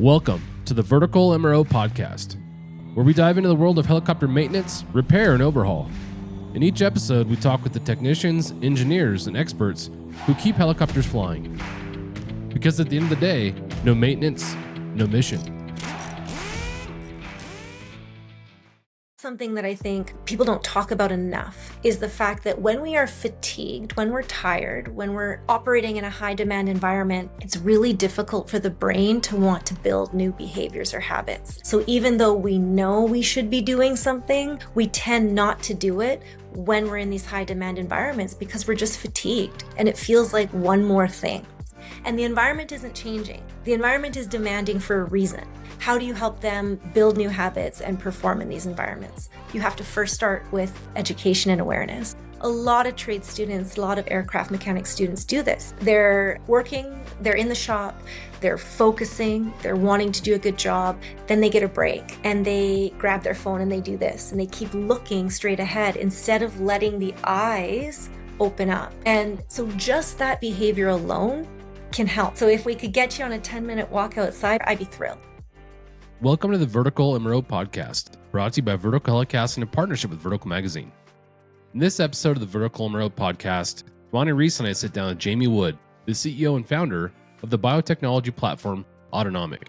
Welcome to the Vertical MRO Podcast, where we dive into the world of helicopter maintenance, repair, and overhaul. In each episode, we talk with the technicians, engineers, and experts who keep helicopters flying. Because at the end of the day, no maintenance, no mission. Something that I think people don't talk about enough is the fact that when we are fatigued, when we're tired, when we're operating in a high demand environment, it's really difficult for the brain to want to build new behaviors or habits. So even though we know we should be doing something, we tend not to do it when we're in these high demand environments because we're just fatigued and it feels like one more thing. And the environment isn't changing. The environment is demanding for a reason. How do you help them build new habits and perform in these environments? You have to first start with education and awareness. A lot of trade students, a lot of aircraft mechanic students do this. They're working, they're in the shop, they're focusing, they're wanting to do a good job, then they get a break and they grab their phone and they do this and they keep looking straight ahead instead of letting the eyes open up. And so just that behavior alone can help. So if we could get you on a 10-minute walk outside, I'd be thrilled. Welcome to the Vertical MRO Podcast, brought to you by Vertical HeliCASTS in a partnership with Vertical Magazine. In this episode of the Vertical MRO Podcast, Ronnie Reese and I sit down with Jamie Wood, the CEO and founder of the biotechnology platform Autonomic.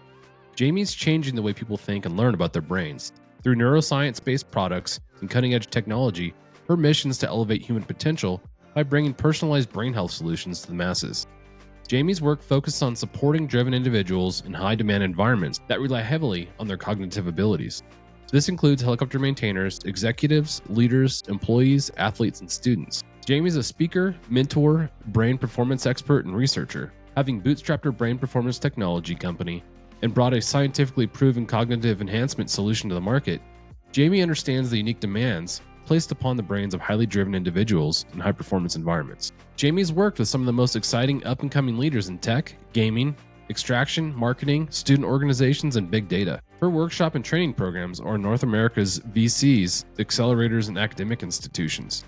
Jamie's changing the way people think and learn about their brains. Through neuroscience-based products and cutting-edge technology, her mission is to elevate human potential by bringing personalized brain health solutions to the masses. Jamie's work focuses on supporting driven individuals in high-demand environments that rely heavily on their cognitive abilities. This includes helicopter maintainers, executives, leaders, employees, athletes, and students. Jamie's a speaker, mentor, brain performance expert, and researcher. Having bootstrapped her brain performance technology company and brought a scientifically proven cognitive enhancement solution to the market, Jamie understands the unique demands placed upon the brains of highly driven individuals in high-performance environments. Jamie's worked with some of the most exciting up-and-coming leaders in tech, gaming, extraction, marketing, student organizations, and big data. Her workshop and training programs are North America's VCs, accelerators, and academic institutions.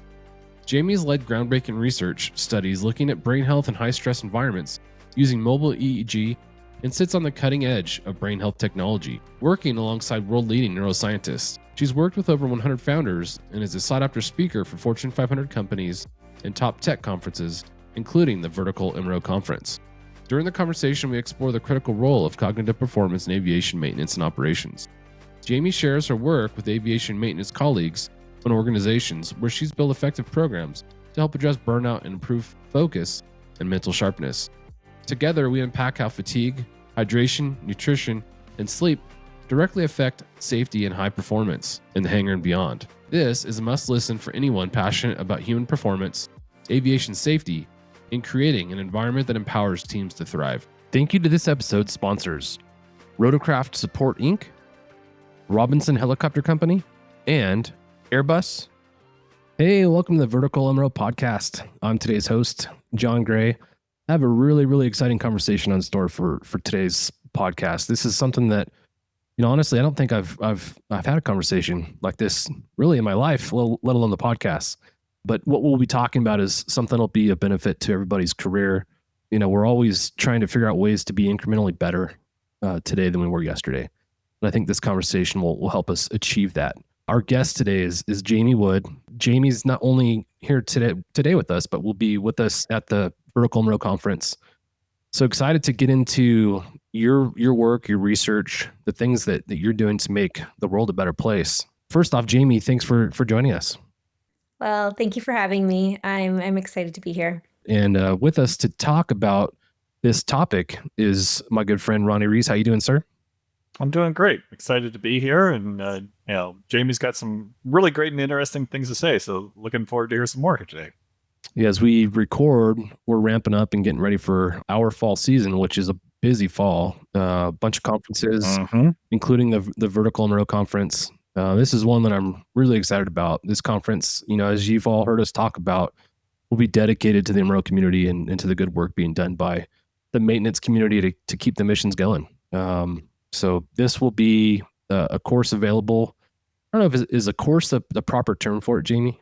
Jamie's led groundbreaking research studies looking at brain health in high-stress environments using mobile EEG and sits on the cutting edge of brain health technology, working alongside world-leading neuroscientists. She's worked with over 100 founders and is a sought-after speaker for Fortune 500 companies and top tech conferences, including the Vertical MRO Conference. During the conversation, we explore the critical role of cognitive performance in aviation maintenance and operations. Jamie shares her work with aviation maintenance colleagues and organizations where she's built effective programs to help address burnout and improve focus and mental sharpness. Together, we unpack how fatigue, hydration, nutrition, and sleep directly affect safety and high performance in the hangar and beyond. This is a must-listen for anyone passionate about human performance, aviation safety, and creating an environment that empowers teams to thrive. Thank you to this episode's sponsors, Rotorcraft Support Inc., Robinson Helicopter Company, and Airbus. Hey, welcome to the Vertical MRO Podcast. I'm today's host, John Gray. I have a really exciting conversation on store for today's podcast. This is something that, honestly, I don't think I've had a conversation like this really in my life, let alone the podcast. But what we'll be talking about is something that'll be a benefit to everybody's career. We're always trying to figure out ways to be incrementally better today than we were yesterday. And I think this conversation will help us achieve that. Our guest today is Jamie Wood. Jamie's not only here today with us, but will be with us at the Vertical MRO Conference. So excited to get into your work, your research, the things that you're doing to make the world a better place. First off, Jamie, thanks for joining us. Well, thank you for having me. I'm excited to be here. And with us to talk about this topic is my good friend, Ronnie Reese. How you doing, sir? I'm doing great. Excited to be here. And, Jamie's got some really great and interesting things to say. So looking forward to hear some more here today. Yeah, as we record, we're ramping up and getting ready for our fall season, which is a busy fall. A bunch of conferences, including the Vertical MRO Conference. This is one that I'm really excited about. This conference, as you've all heard us talk about, will be dedicated to the MRO community and to the good work being done by the maintenance community to keep the missions going. So this will be a course available. I don't know if is a course the proper term for it, Jamie?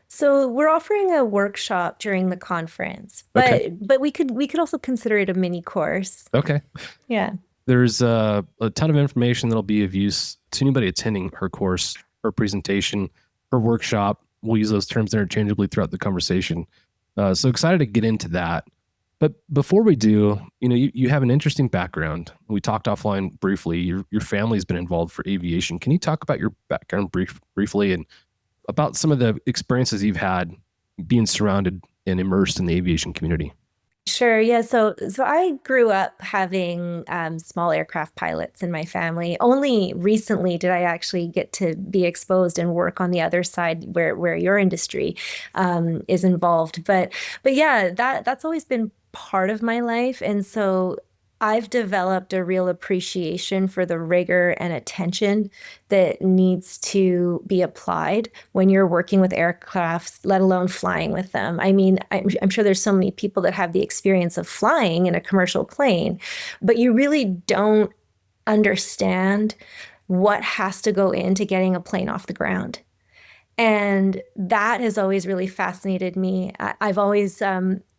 So we're offering a workshop during the conference, but we could also consider it a mini course. Okay. Yeah. There's a ton of information that'll be of use to anybody attending her course, her presentation, her workshop. We'll use those terms interchangeably throughout the conversation. So excited to get into that. But before we do, you have an interesting background. We talked offline briefly. Your family's been involved for aviation. Can you talk about your background briefly and about some of the experiences you've had being surrounded and immersed in the aviation community? Sure. Yeah. So I grew up having small aircraft pilots in my family. Only recently did I actually get to be exposed and work on the other side where your industry is involved. But yeah, that's always been part of my life. And so I've developed a real appreciation for the rigor and attention that needs to be applied when you're working with aircrafts, let alone flying with them. I mean, I'm sure there's so many people that have the experience of flying in a commercial plane, but you really don't understand what has to go into getting a plane off the ground. And that has always really fascinated me. I've always,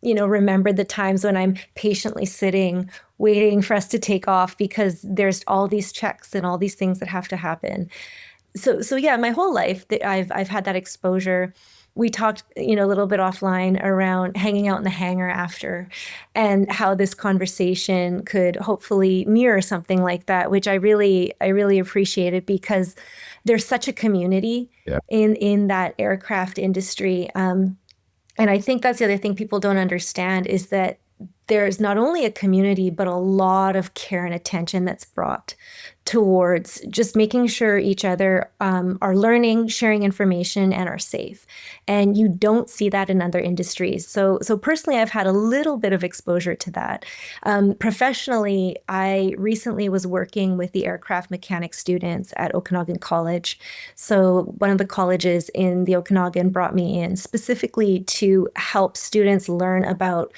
remembered the times when I'm patiently sitting, waiting for us to take off because there's all these checks and all these things that have to happen. So yeah, my whole life that I've had that exposure. We talked, a little bit offline around hanging out in the hangar after, and how this conversation could hopefully mirror something like that, which I really appreciated because there's such a community in that aircraft industry. And I think that's the other thing people don't understand is that there's not only a community, but a lot of care and attention that's brought towards just making sure each other are learning, sharing information, and are safe. And you don't see that in other industries. So personally, I've had a little bit of exposure to that. Professionally, I recently was working with the aircraft mechanic students at Okanagan College. So one of the colleges in the Okanagan brought me in specifically to help students learn about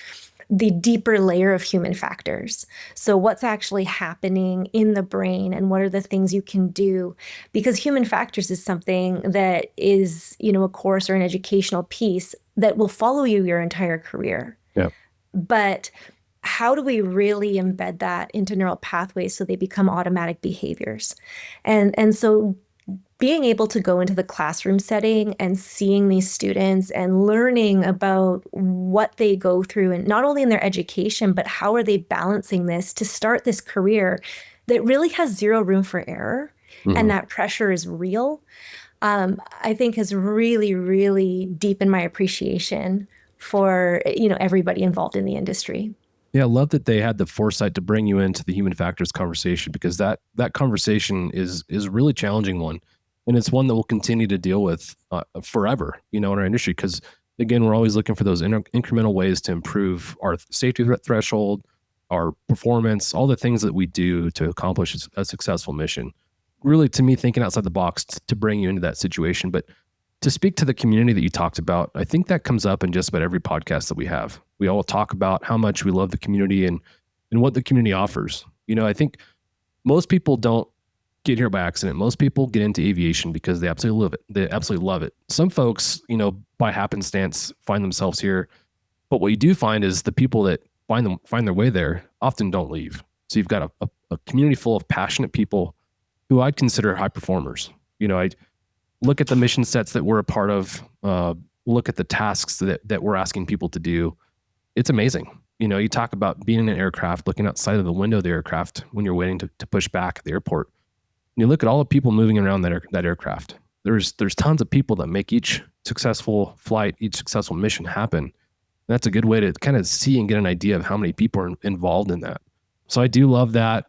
the deeper layer of human factors. So what's actually happening in the brain and what are the things you can do? Because human factors is something that is, a course or an educational piece that will follow you your entire career. Yeah. But how do we really embed that into neural pathways so they become automatic behaviors? And so being able to go into the classroom setting and seeing these students and learning about what they go through, and not only in their education, but how are they balancing this to start this career that really has zero room for error, and that pressure is real, I think has really, really deepened my appreciation for, everybody involved in the industry. Yeah, I love that they had the foresight to bring you into the human factors conversation, because that conversation is a really challenging one. And it's one that we'll continue to deal with forever, in our industry, because again, we're always looking for those incremental ways to improve our safety threshold, our performance, all the things that we do to accomplish a successful mission. Really, to me, thinking outside the box to bring you into that situation. But to speak to the community that you talked about, I think that comes up in just about every podcast that we have. We all talk about how much we love the community and what the community offers. I think most people don't get here by accident. Most people get into aviation because they absolutely love it. They absolutely love it. Some folks, by happenstance, find themselves here. But what you do find is the people that find their way there often don't leave. So you've got a community full of passionate people who I'd consider high performers. I look at the mission sets that we're a part of, look at the tasks that we're asking people to do. It's amazing. You talk about being in an aircraft, looking outside of the window of the aircraft when you're waiting to push back at the airport. You look at all the people moving around that aircraft. There's tons of people that make each successful flight, each successful mission happen. And that's a good way to kind of see and get an idea of how many people are involved in that. So I do love that.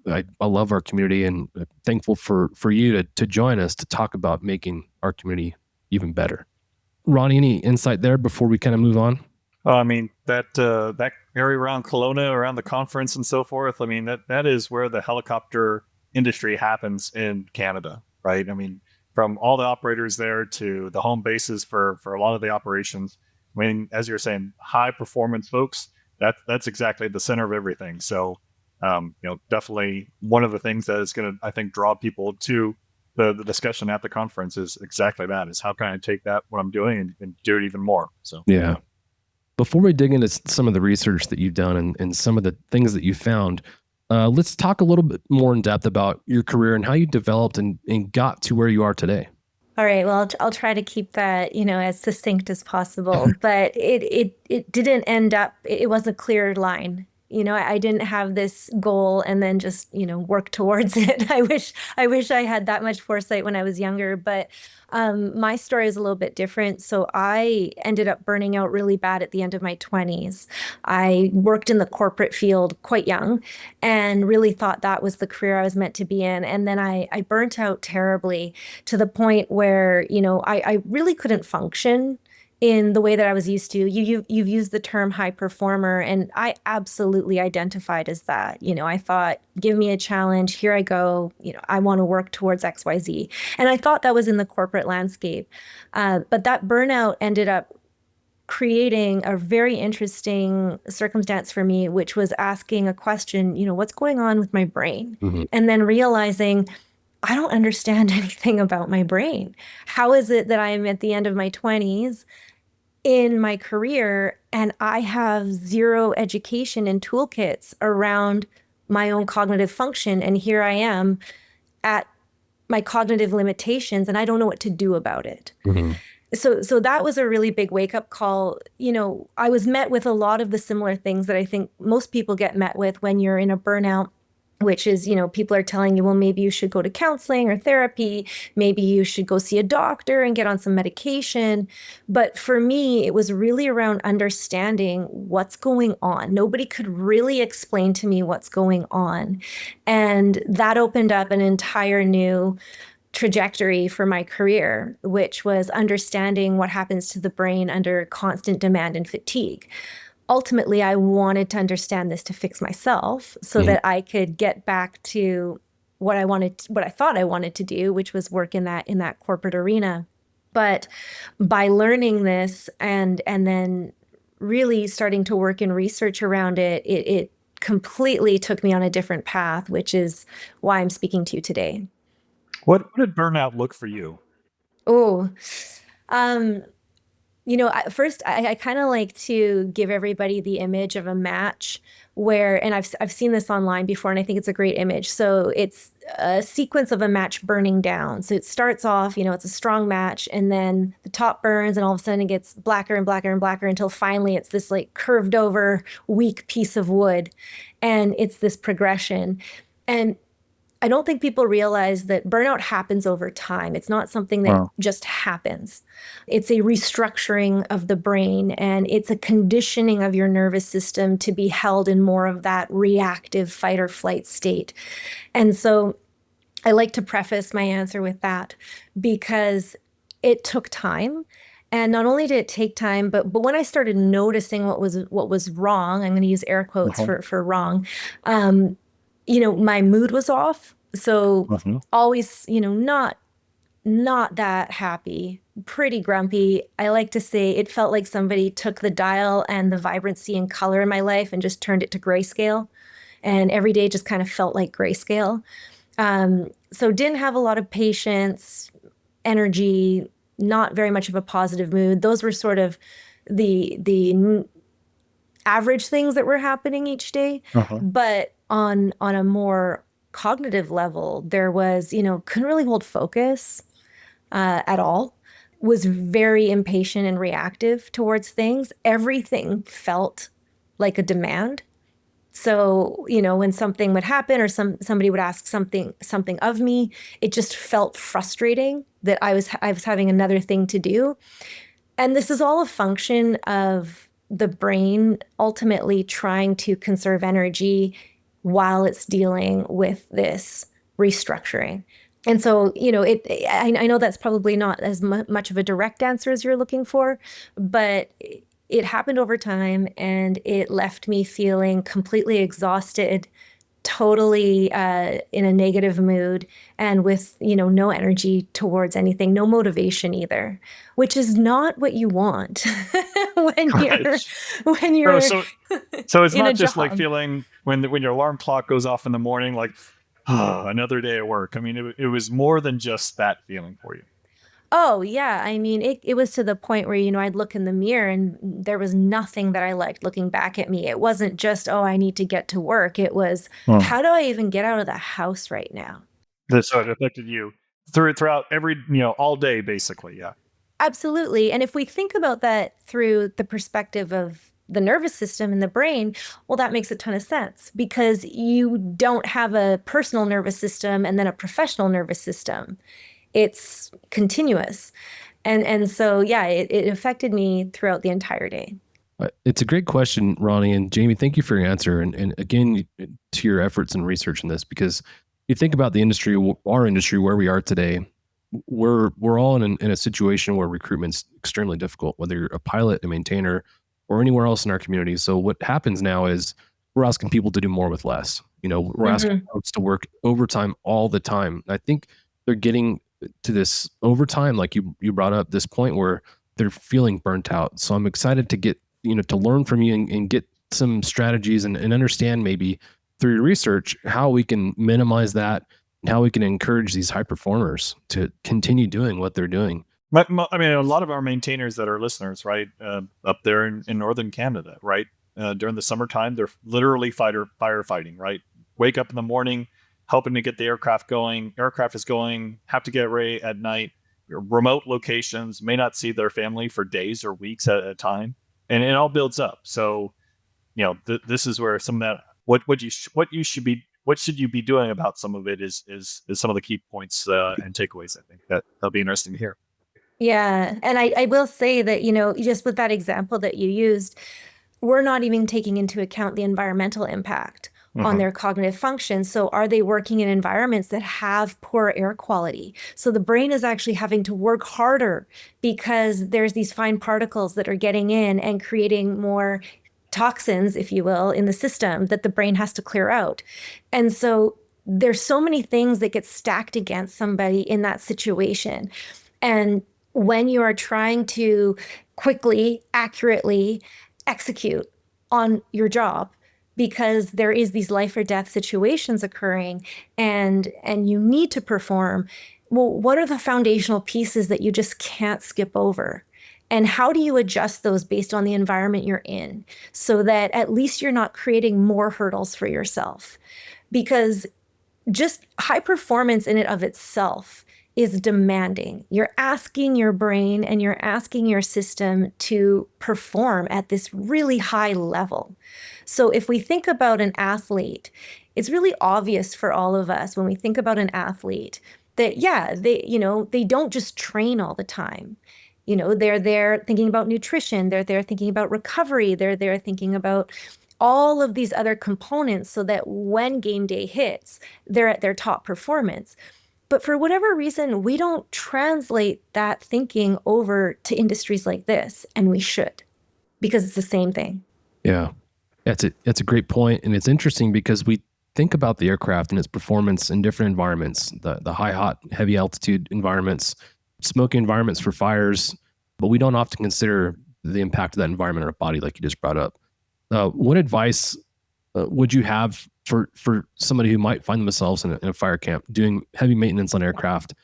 I love our community, and thankful for you to join us to talk about making our community even better. Ronnie, any insight there before we kind of move on? I mean, that area around Kelowna, around the conference and so forth, I mean, that is where the helicopter industry happens in Canada, right? I mean, from all the operators there to the home bases for a lot of the operations. I mean, as you're saying, high performance folks, that's exactly the center of everything. So, definitely one of the things that is going to, I think, draw people to the discussion at the conference is exactly that, is how can I take that, what I'm doing, and do it even more. So, yeah. Before we dig into some of the research that you've done and some of the things that you found, Let's talk a little bit more in depth about your career and how you developed and got to where you are today. All right. Well, I'll try to keep that, as succinct as possible. But it didn't end up. It wasn't a clear line. I didn't have this goal and then just work towards it. I wish I had that much foresight when I was younger. But my story is a little bit different. So I ended up burning out really bad at the end of my 20s. I worked in the corporate field quite young and really thought that was the career I was meant to be in. And then I burnt out terribly to the point where, I really couldn't function in the way that I was used to. You've used the term high performer, and I absolutely identified as that. I thought, give me a challenge, here I go. I want to work towards XYZ. And I thought that was in the corporate landscape. But that burnout ended up creating a very interesting circumstance for me, which was asking a question, what's going on with my brain? Mm-hmm. And then realizing, I don't understand anything about my brain. How is it that I am at the end of my 20s in my career and I have zero education and toolkits around my own cognitive function? And here I am at my cognitive limitations and I don't know what to do about it. Mm-hmm. So that was a really big wake-up call. I was met with a lot of the similar things that I think most people get met with when you're in a burnout, which is, people are telling you, well, maybe you should go to counseling or therapy. Maybe you should go see a doctor and get on some medication. But for me, it was really around understanding what's going on. Nobody could really explain to me what's going on. And that opened up an entire new trajectory for my career, which was understanding what happens to the brain under constant demand and fatigue. Ultimately, I wanted to understand this to fix myself so that I could get back to what I thought I wanted to do, which was work in that corporate arena. But by learning this and then really starting to work in research around it, it completely took me on a different path, which is why I'm speaking to you today. What did burnout look for you? Oh, first, I kind of like to give everybody the image of a match where, and I've seen this online before, and I think it's a great image. So it's a sequence of a match burning down. So it starts off, it's a strong match, and then the top burns, and all of a sudden it gets blacker and blacker and blacker until finally it's this like curved over, weak piece of wood. And it's this progression. And I don't think people realize that burnout happens over time. It's not something that just happens. It's a restructuring of the brain, and it's a conditioning of your nervous system to be held in more of that reactive fight or flight state. And so I like to preface my answer with that because it took time. And not only did it take time, but when I started noticing what was wrong, I'm going to use air quotes for wrong, my mood was off. So always, not that happy, pretty grumpy. I like to say it felt like somebody took the dial and the vibrancy and color in my life and just turned it to grayscale. And every day just kind of felt like grayscale. So didn't have a lot of patience, energy, not very much of a positive mood. Those were sort of the average things that were happening each day. But on a more cognitive level, there was, couldn't really hold focus at all, was very impatient and reactive towards things. Everything felt like a demand. So, when something would happen or somebody would ask something of me, it just felt frustrating that I was having another thing to do. And this is all a function of the brain ultimately trying to conserve energy while it's dealing with this restructuring. And so, I know that's probably not as much of a direct answer as you're looking for, but it happened over time and it left me feeling completely exhausted, totally in a negative mood and with, no energy towards anything, no motivation either, which is not what you want when you're so it's not just like feeling when your alarm clock goes off in the morning, like, another day at work. I mean, it was more than just that feeling for you. Oh, yeah. I mean, it was to the point where, I'd look in the mirror and there was nothing that I liked looking back at me. It wasn't just, oh, I need to get to work. It was, how do I even get out of the house right now? So it affected you throughout every, all day, basically. Yeah. Absolutely. And if we think about that through the perspective of the nervous system and the brain, well, that makes a ton of sense because you don't have a personal nervous system and then a professional nervous system. It's continuous. And so, yeah, it affected me throughout the entire day. It's a great question, Ronnie and Jamie. Thank you for your answer. And again, to your efforts and research in this, because you think about the industry, our industry, where we are today, we're all in a situation where recruitment's extremely difficult, whether you're a pilot, a maintainer, or anywhere else in our community. So what happens now is we're asking people to do more with less. We're asking folks to work overtime all the time. I think they're getting to this overtime, like you brought up, this point where they're feeling burnt out. So I'm excited to get, to learn from you and get some strategies and understand maybe through your research how we can minimize that and how we can encourage these high performers to continue doing what they're doing. I mean, a lot of our maintainers that are listeners, right, up there in northern Canada, right, during the summertime, they're literally firefighting, right? Wake up in the morning, helping to get the aircraft going. Aircraft is going, have to get ready at night. Remote locations, may not see their family for days or weeks at a time, and it all builds up. So, this is where some of that what should you be doing about some of it is some of the key points and takeaways. I think that'll be interesting to hear. Yeah. And I will say that, just with that example that you used, we're not even taking into account the environmental impact on their cognitive function. So are they working in environments that have poor air quality? So the brain is actually having to work harder because there's these fine particles that are getting in and creating more toxins, if you will, in the system that the brain has to clear out. And so there's so many things that get stacked against somebody in that situation. And when you are trying to quickly, accurately execute on your job, because there is these life or death situations occurring and you need to perform, well, what are the foundational pieces that you just can't skip over? And how do you adjust those based on the environment you're in so that at least you're not creating more hurdles for yourself? Because just high performance in and of itself is demanding. You're asking your brain and you're asking your system to perform at this really high level. So if we think about an athlete, it's really obvious for all of us when we think about an athlete that, yeah, they don't just train all the time. They're there thinking about nutrition. They're there thinking about recovery. They're there thinking about all of these other components so that when game day hits, they're at their top performance. But for whatever reason, we don't translate that thinking over to industries like this, and we should, because it's the same thing. Yeah, that's a great point, and it's interesting because we think about the aircraft and its performance in different environments, the high, hot, heavy altitude environments, smoky environments for fires, but we don't often consider the impact of that environment on our body, like you just brought up. What advice would you have for somebody who might find themselves in a fire camp doing heavy maintenance on aircraft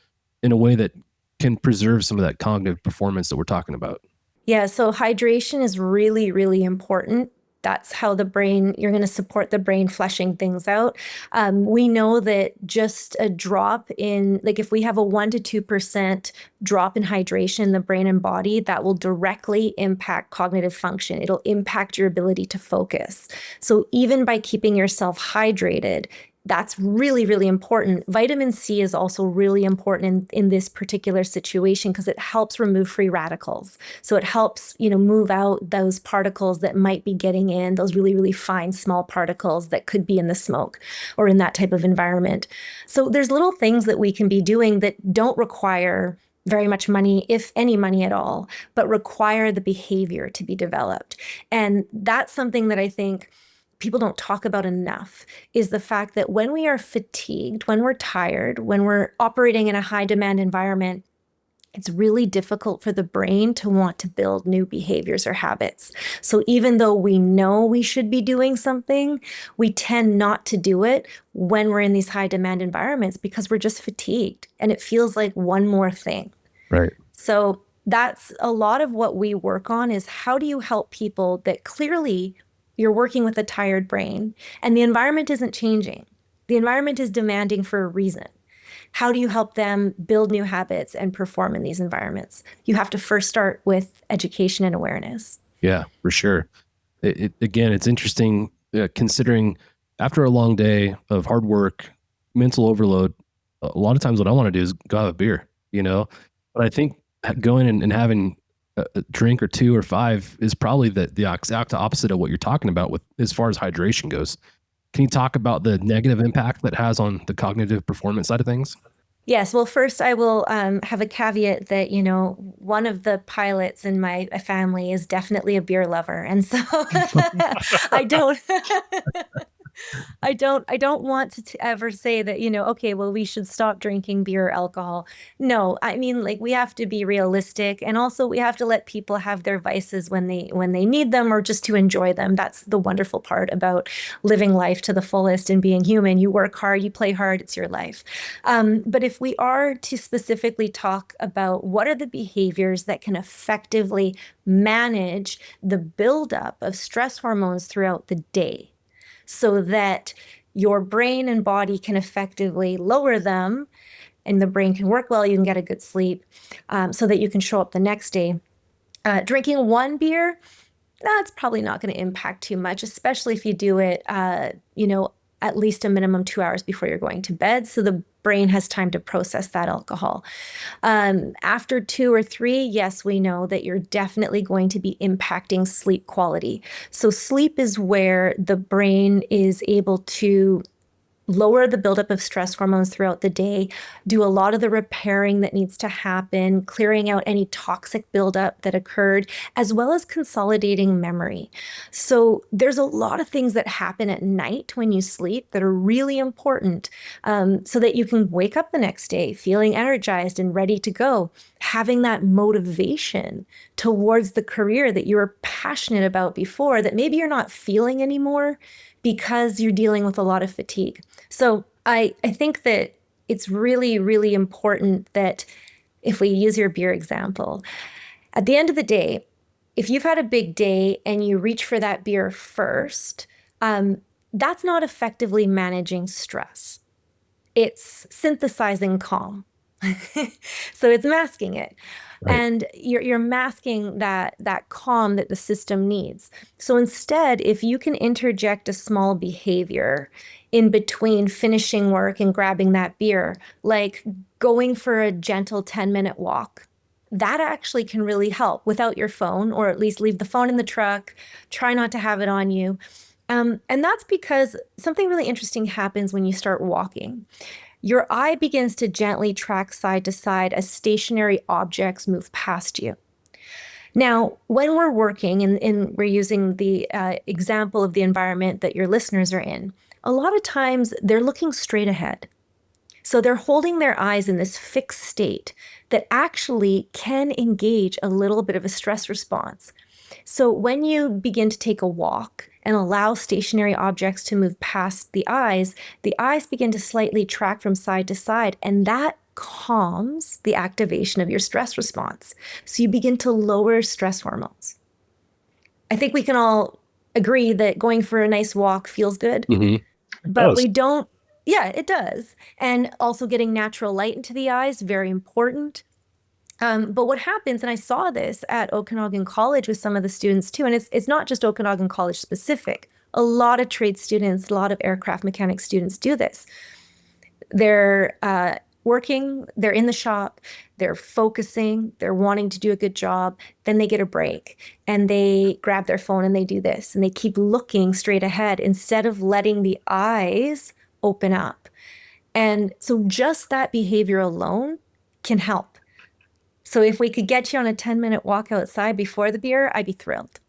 in a way that can preserve some of that cognitive performance that we're talking about? Yeah, so hydration is really, really important. That's how you're going to support the brain fleshing things out. We know that just a drop in, like if we have a 1% to 2% drop in hydration in the brain and body, that will directly impact cognitive function. It'll impact your ability to focus. So even by keeping yourself hydrated, that's really, really important. Vitamin C is also really important in this particular situation because it helps remove free radicals. So it helps, move out those particles that might be getting in, those really, really fine, small particles that could be in the smoke or in that type of environment. So there's little things that we can be doing that don't require very much money, if any money at all, but require the behavior to be developed. And that's something that I think people don't talk about enough, is the fact that when we are fatigued, when we're tired, when we're operating in a high demand environment, it's really difficult for the brain to want to build new behaviors or habits. So even though we know we should be doing something, we tend not to do it when we're in these high demand environments because we're just fatigued and it feels like one more thing. Right. So that's a lot of what we work on, is how do you help people that clearly you're working with a tired brain and the environment isn't changing. The environment is demanding for a reason. How do you help them build new habits and perform in these environments? You have to first start with education and awareness. Yeah, for sure. Again, it's interesting considering after a long day of hard work, mental overload, a lot of times what I want to do is go have a beer, but I think going and having a drink or two or five is probably the exact opposite of what you're talking about with as far as hydration goes. Can you talk about the negative impact that has on the cognitive performance side of things? Yes. Well, first I will have a caveat that, one of the pilots in my family is definitely a beer lover. And so I don't, I don't want to ever say that, okay, well, we should stop drinking beer or alcohol. No, I mean, like, we have to be realistic, and also we have to let people have their vices when they need them, or just to enjoy them. That's the wonderful part about living life to the fullest and being human. You work hard, you play hard, it's your life. But if we are to specifically talk about what are the behaviors that can effectively manage the buildup of stress hormones throughout the day, so that your brain and body can effectively lower them and the brain can work well, you can get a good sleep, so that you can show up the next day. Drinking one beer, that's probably not going to impact too much, especially if you do it, at least a minimum 2 hours before you're going to bed, so the brain has time to process that alcohol. After 2 or 3, yes, we know that you're definitely going to be impacting sleep quality. So sleep is where the brain is able to lower the buildup of stress hormones throughout the day, do a lot of the repairing that needs to happen, clearing out any toxic buildup that occurred, as well as consolidating memory. So there's a lot of things that happen at night when you sleep that are really important, so that you can wake up the next day feeling energized and ready to go, having that motivation towards the career that you were passionate about before that maybe you're not feeling anymore because you're dealing with a lot of fatigue. So I think that it's really, really important that, if we use your beer example, at the end of the day, if you've had a big day and you reach for that beer first, that's not effectively managing stress. It's synthesizing calm. So it's masking it. Right. And you're masking that calm that the system needs. So instead, if you can interject a small behavior in between finishing work and grabbing that beer, like going for a gentle 10-minute walk, that actually can really help without your phone, or at least leave the phone in the truck. Try not to have it on you. And that's because something really interesting happens when you start walking. Your eye begins to gently track side to side as stationary objects move past you. Now, when we're working, and we're using the example of the environment that your listeners are in, a lot of times they're looking straight ahead. So they're holding their eyes in this fixed state that actually can engage a little bit of a stress response. So when you begin to take a walk and allow stationary objects to move past the eyes begin to slightly track from side to side, and that calms the activation of your stress response. So you begin to lower stress hormones. I think we can all agree that going for a nice walk feels good, but we don't. Yeah, it does. And also getting natural light into the eyes, very important. But what happens, and I saw this at Okanagan College with some of the students too, and it's not just Okanagan College specific. A lot of trade students, a lot of aircraft mechanic students do this. They're working, they're in the shop, they're focusing, they're wanting to do a good job, then they get a break and they grab their phone and they do this, and they keep looking straight ahead instead of letting the eyes open up. And so just that behavior alone can help. So if we could get you on a 10-minute walk outside before the beer, I'd be thrilled.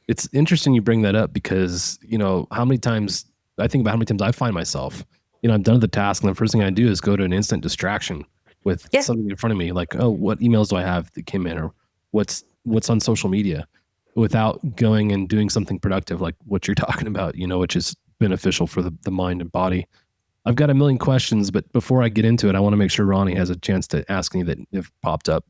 It's interesting you bring that up because, how many times I think about how many times I find myself, I'm done with the task and the first thing I do is go to an instant distraction with something in front of me, like, oh, what emails do I have that came in, or what's on social media, without going and doing something productive like what you're talking about, which is beneficial for the mind and body. I've got a million questions, but before I get into it, I want to make sure Ronnie has a chance to ask any that have popped up.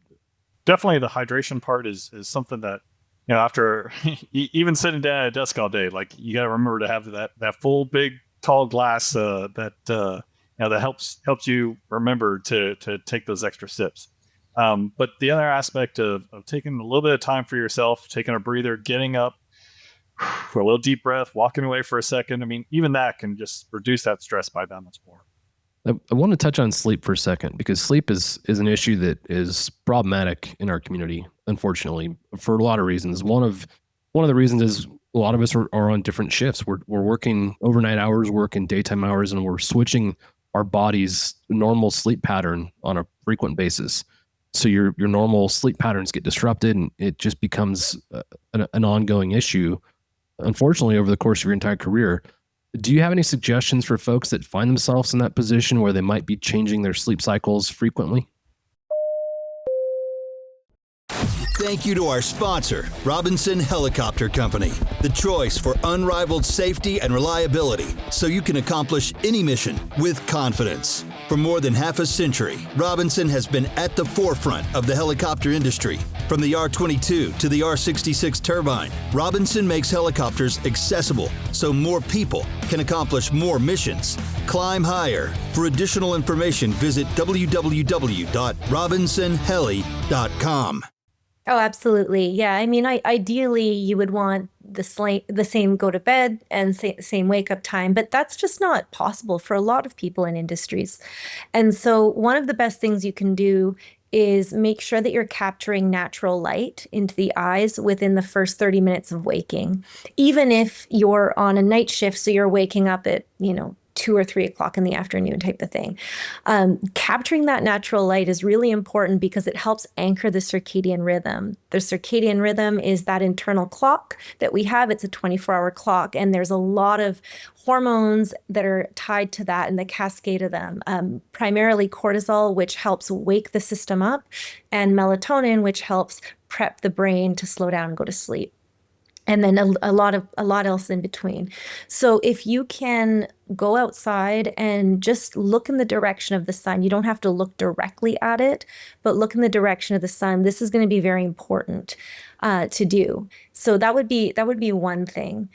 definitely the hydration part is something that, after even sitting down at a desk all day, like you got to remember to have that full big tall glass that helps you remember to take those extra sips. But the other aspect of taking a little bit of time for yourself, taking a breather, getting up for a little deep breath, walking away for a second. I mean, even that can just reduce that stress by that much more. I want to touch on sleep for a second, because sleep is an issue that is problematic in our community, unfortunately, for a lot of reasons. One of the reasons is a lot of us are on different shifts. We're working overnight hours, working daytime hours, and we're switching our body's normal sleep pattern on a frequent basis. So your normal sleep patterns get disrupted, and it just becomes an ongoing issue, unfortunately, over the course of your entire career. Do you have any suggestions for folks that find themselves in that position where they might be changing their sleep cycles frequently? Thank you to our sponsor, Robinson Helicopter Company, the choice for unrivaled safety and reliability, so you can accomplish any mission with confidence. For more than half a century, Robinson has been at the forefront of the helicopter industry. From the R-22 to the R-66 turbine, Robinson makes helicopters accessible so more people can accomplish more missions. Climb higher. For additional information, visit www.robinsonheli.com. Oh, absolutely. Yeah. I mean, ideally, you would want the same go to bed and same wake up time, but that's just not possible for a lot of people in industries. And so one of the best things you can do is make sure that you're capturing natural light into the eyes within the first 30 minutes of waking. Even if you're on a night shift, so you're waking up at, 2 or 3 o'clock in the afternoon type of thing. Capturing that natural light is really important because it helps anchor the circadian rhythm. The circadian rhythm is that internal clock that we have. It's a 24-hour clock, and there's a lot of hormones that are tied to that and the cascade of them. Primarily cortisol, which helps wake the system up, and melatonin, which helps prep the brain to slow down and go to sleep. And then a lot else in between. So if you can go outside and just look in the direction of the sun, you don't have to look directly at it, but look in the direction of the sun. This is going to be very important to do. So that would be one thing.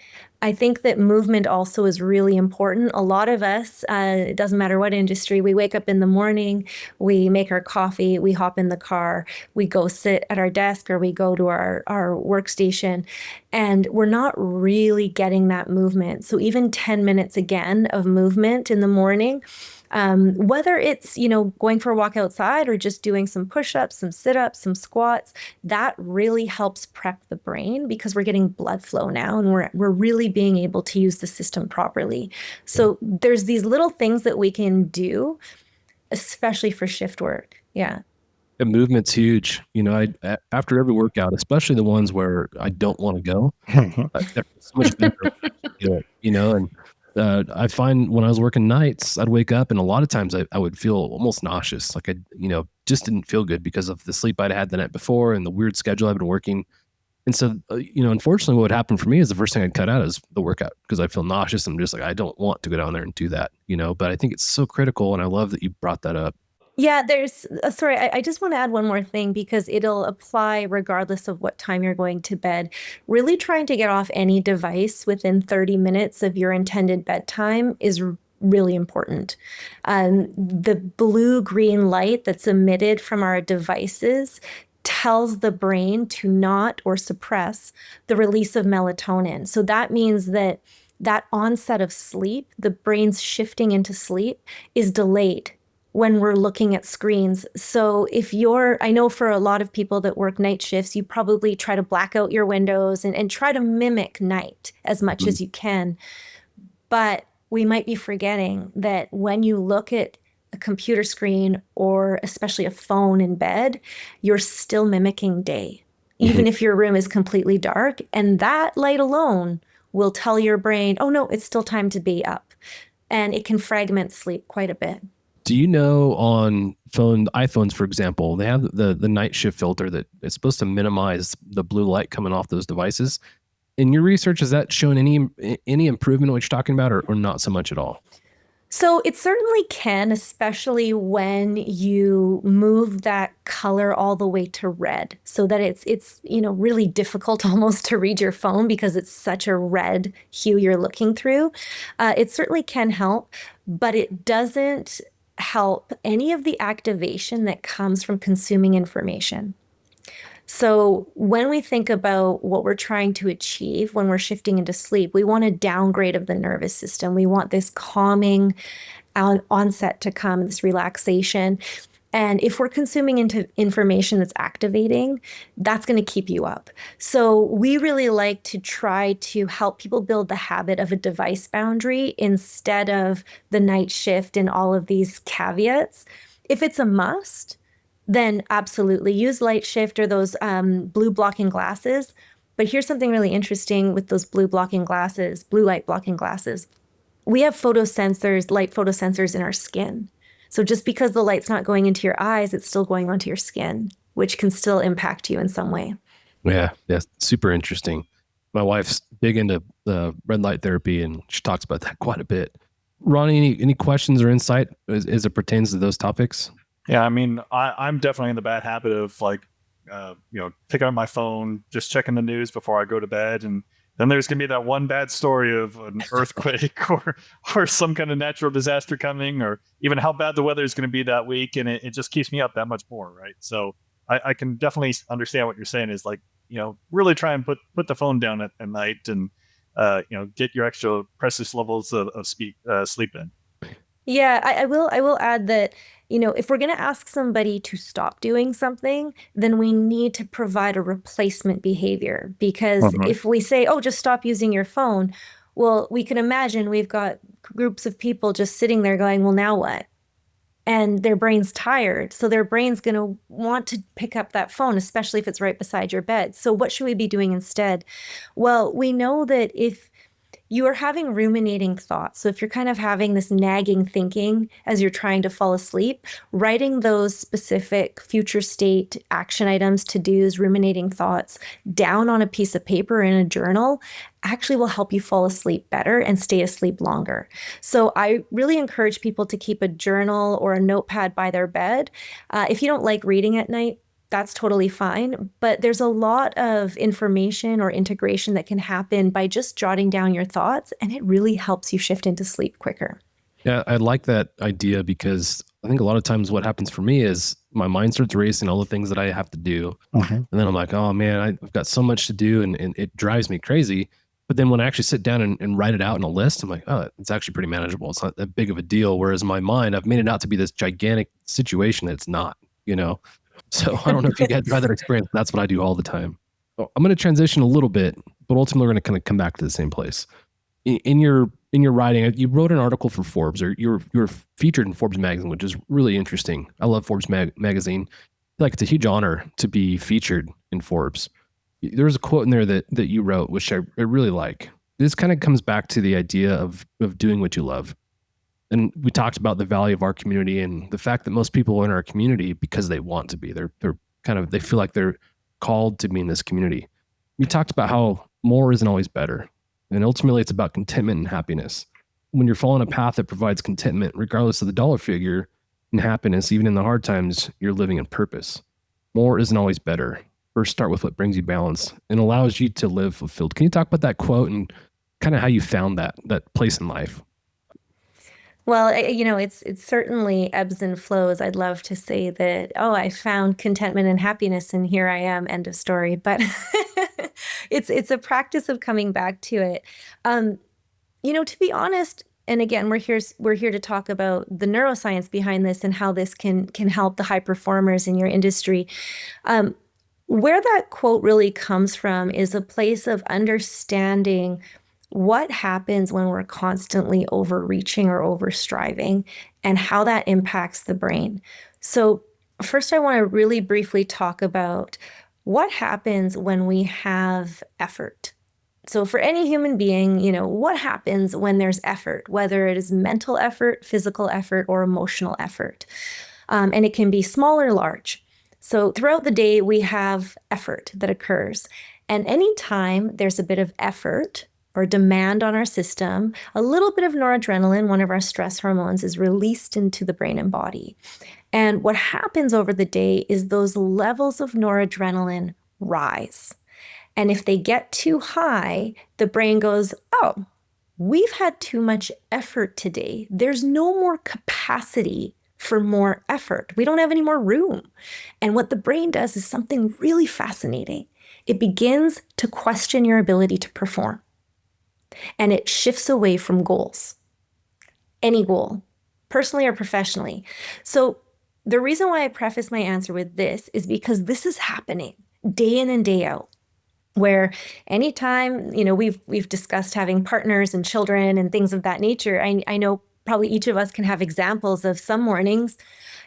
I think that movement also is really important. A lot of us, it doesn't matter what industry, we wake up in the morning, we make our coffee, we hop in the car, we go sit at our desk, or we go to our workstation, and we're not really getting that movement. So even 10 minutes again of movement in the morning, whether it's, going for a walk outside or just doing some push-ups, some sit-ups, some squats, that really helps prep the brain, because we're getting blood flow now, and we're really being able to use the system properly. So there's these little things that we can do, especially for shift work. Yeah. And movement's huge. After every workout, especially the ones where I don't want to go, it's so much better. And I find when I was working nights, I'd wake up, and a lot of times I would feel almost nauseous. Like I just didn't feel good because of the sleep I'd had the night before and the weird schedule I've been working. And so, unfortunately, what would happen for me is the first thing I'd cut out is the workout, because I feel nauseous. I'm just like, I don't want to go down there and do that, but I think it's so critical. And I love that you brought that up. Yeah, sorry, I just want to add one more thing, because it'll apply regardless of what time you're going to bed. Really trying to get off any device within 30 minutes of your intended bedtime is really important. The blue-green light that's emitted from our devices tells the brain to not or suppress the release of melatonin. So that means that onset of sleep, the brain's shifting into sleep, is delayed when we're looking at screens. So I know for a lot of people that work night shifts, you probably try to black out your windows and try to mimic night as much as you can. But we might be forgetting that when you look at a computer screen, or especially a phone in bed, you're still mimicking day, even if your room is completely dark. And that light alone will tell your brain, oh no, it's still time to be up. And it can fragment sleep quite a bit. Do you know on iPhones, for example, they have the night shift filter that it's supposed to minimize the blue light coming off those devices? In your research, has that shown any improvement in what you're talking about, or not so much at all? So it certainly can, especially when you move that color all the way to red, so that it's really difficult almost to read your phone because it's such a red hue you're looking through. It certainly can help, but it doesn't help any of the activation that comes from consuming information. So when we think about what we're trying to achieve when we're shifting into sleep, we want a downgrade of the nervous system. We want this calming onset to come, this relaxation. And if we're consuming into information that's activating, that's going to keep you up. So we really like to try to help people build the habit of a device boundary instead of the night shift and all of these caveats. If it's a must, then absolutely use light shift or those blue blocking glasses. But here's something really interesting with those blue light blocking glasses. We have light photosensors in our skin. So just because the light's not going into your eyes, it's still going onto your skin, which can still impact you in some way. Yeah, super interesting. My wife's big into the red light therapy, and she talks about that quite a bit. Ronnie, any questions or insight as it pertains to those topics? Yeah, I mean, I'm definitely in the bad habit of picking up my phone, just checking the news before I go to bed, and then there's gonna be that one bad story of an earthquake or some kind of natural disaster coming, or even how bad the weather is going to be that week, and it just keeps me up that much more, right? So I can definitely understand what you're saying is really try and put the phone down at night and get your extra precious levels of sleep in. Yeah, I will add that, if we're going to ask somebody to stop doing something, then we need to provide a replacement behavior. Because if we say, oh, just stop using your phone, well, we can imagine we've got groups of people just sitting there going, well, now what? And their brain's tired. So their brain's going to want to pick up that phone, especially if it's right beside your bed. So what should we be doing instead? Well, we know that if you are having ruminating thoughts. So if you're kind of having this nagging thinking as you're trying to fall asleep, writing those specific future state action items, to-dos, ruminating thoughts down on a piece of paper in a journal actually will help you fall asleep better and stay asleep longer. So I really encourage people to keep a journal or a notepad by their bed. If you don't like reading at night, that's totally fine. But there's a lot of information or integration that can happen by just jotting down your thoughts, and it really helps you shift into sleep quicker. Yeah, I like that idea because I think a lot of times what happens for me is my mind starts racing all the things that I have to do. And then I'm like, oh man, I've got so much to do, and it drives me crazy. But then when I actually sit down and write it out in a list, I'm like, oh, it's actually pretty manageable. It's not that big of a deal. Whereas in my mind, I've made it out to be this gigantic situation that it's not, So I don't know if you guys had that experience. That's what I do all the time. So I'm going to transition a little bit, but ultimately we're going to kind of come back to the same place. In your writing, you wrote an article for Forbes, or you were featured in Forbes magazine, which is really interesting. I love Forbes magazine. I feel like it's a huge honor to be featured in Forbes. There was a quote in there that you wrote, which I really like. This kind of comes back to the idea of doing what you love. And we talked about the value of our community and the fact that most people are in our community because they want to be. They feel like they're called to be in this community. You talked about how more isn't always better. And ultimately it's about contentment and happiness. When you're following a path that provides contentment, regardless of the dollar figure, and happiness, even in the hard times, you're living in purpose. More isn't always better. First, start with what brings you balance and allows you to live fulfilled. Can you talk about that quote and kind of how you found that place in life? Well, it's certainly ebbs and flows. I'd love to say that, oh, I found contentment and happiness and here I am, end of story. But it's a practice of coming back to it. To be honest, and again, we're here to talk about the neuroscience behind this and how this can help the high performers in your industry. Where that quote really comes from is a place of understanding what happens when we're constantly overreaching or overstriving and how that impacts the brain. So first, I want to really briefly talk about what happens when we have effort. So for any human being, what happens when there's effort, whether it is mental effort, physical effort, or emotional effort. And it can be small or large. So throughout the day, we have effort that occurs. And anytime there's a bit of effort, or demand on our system, a little bit of noradrenaline, one of our stress hormones, is released into the brain and body. And what happens over the day is those levels of noradrenaline rise. And if they get too high, the brain goes, oh, we've had too much effort today. There's no more capacity for more effort. We don't have any more room. And what the brain does is something really fascinating. It begins to question your ability to perform. And it shifts away from goals. Any goal, personally or professionally. So the reason why I preface my answer with this is because this is happening day in and day out. Where anytime, we've discussed having partners and children and things of that nature, I know probably each of us can have examples of some mornings,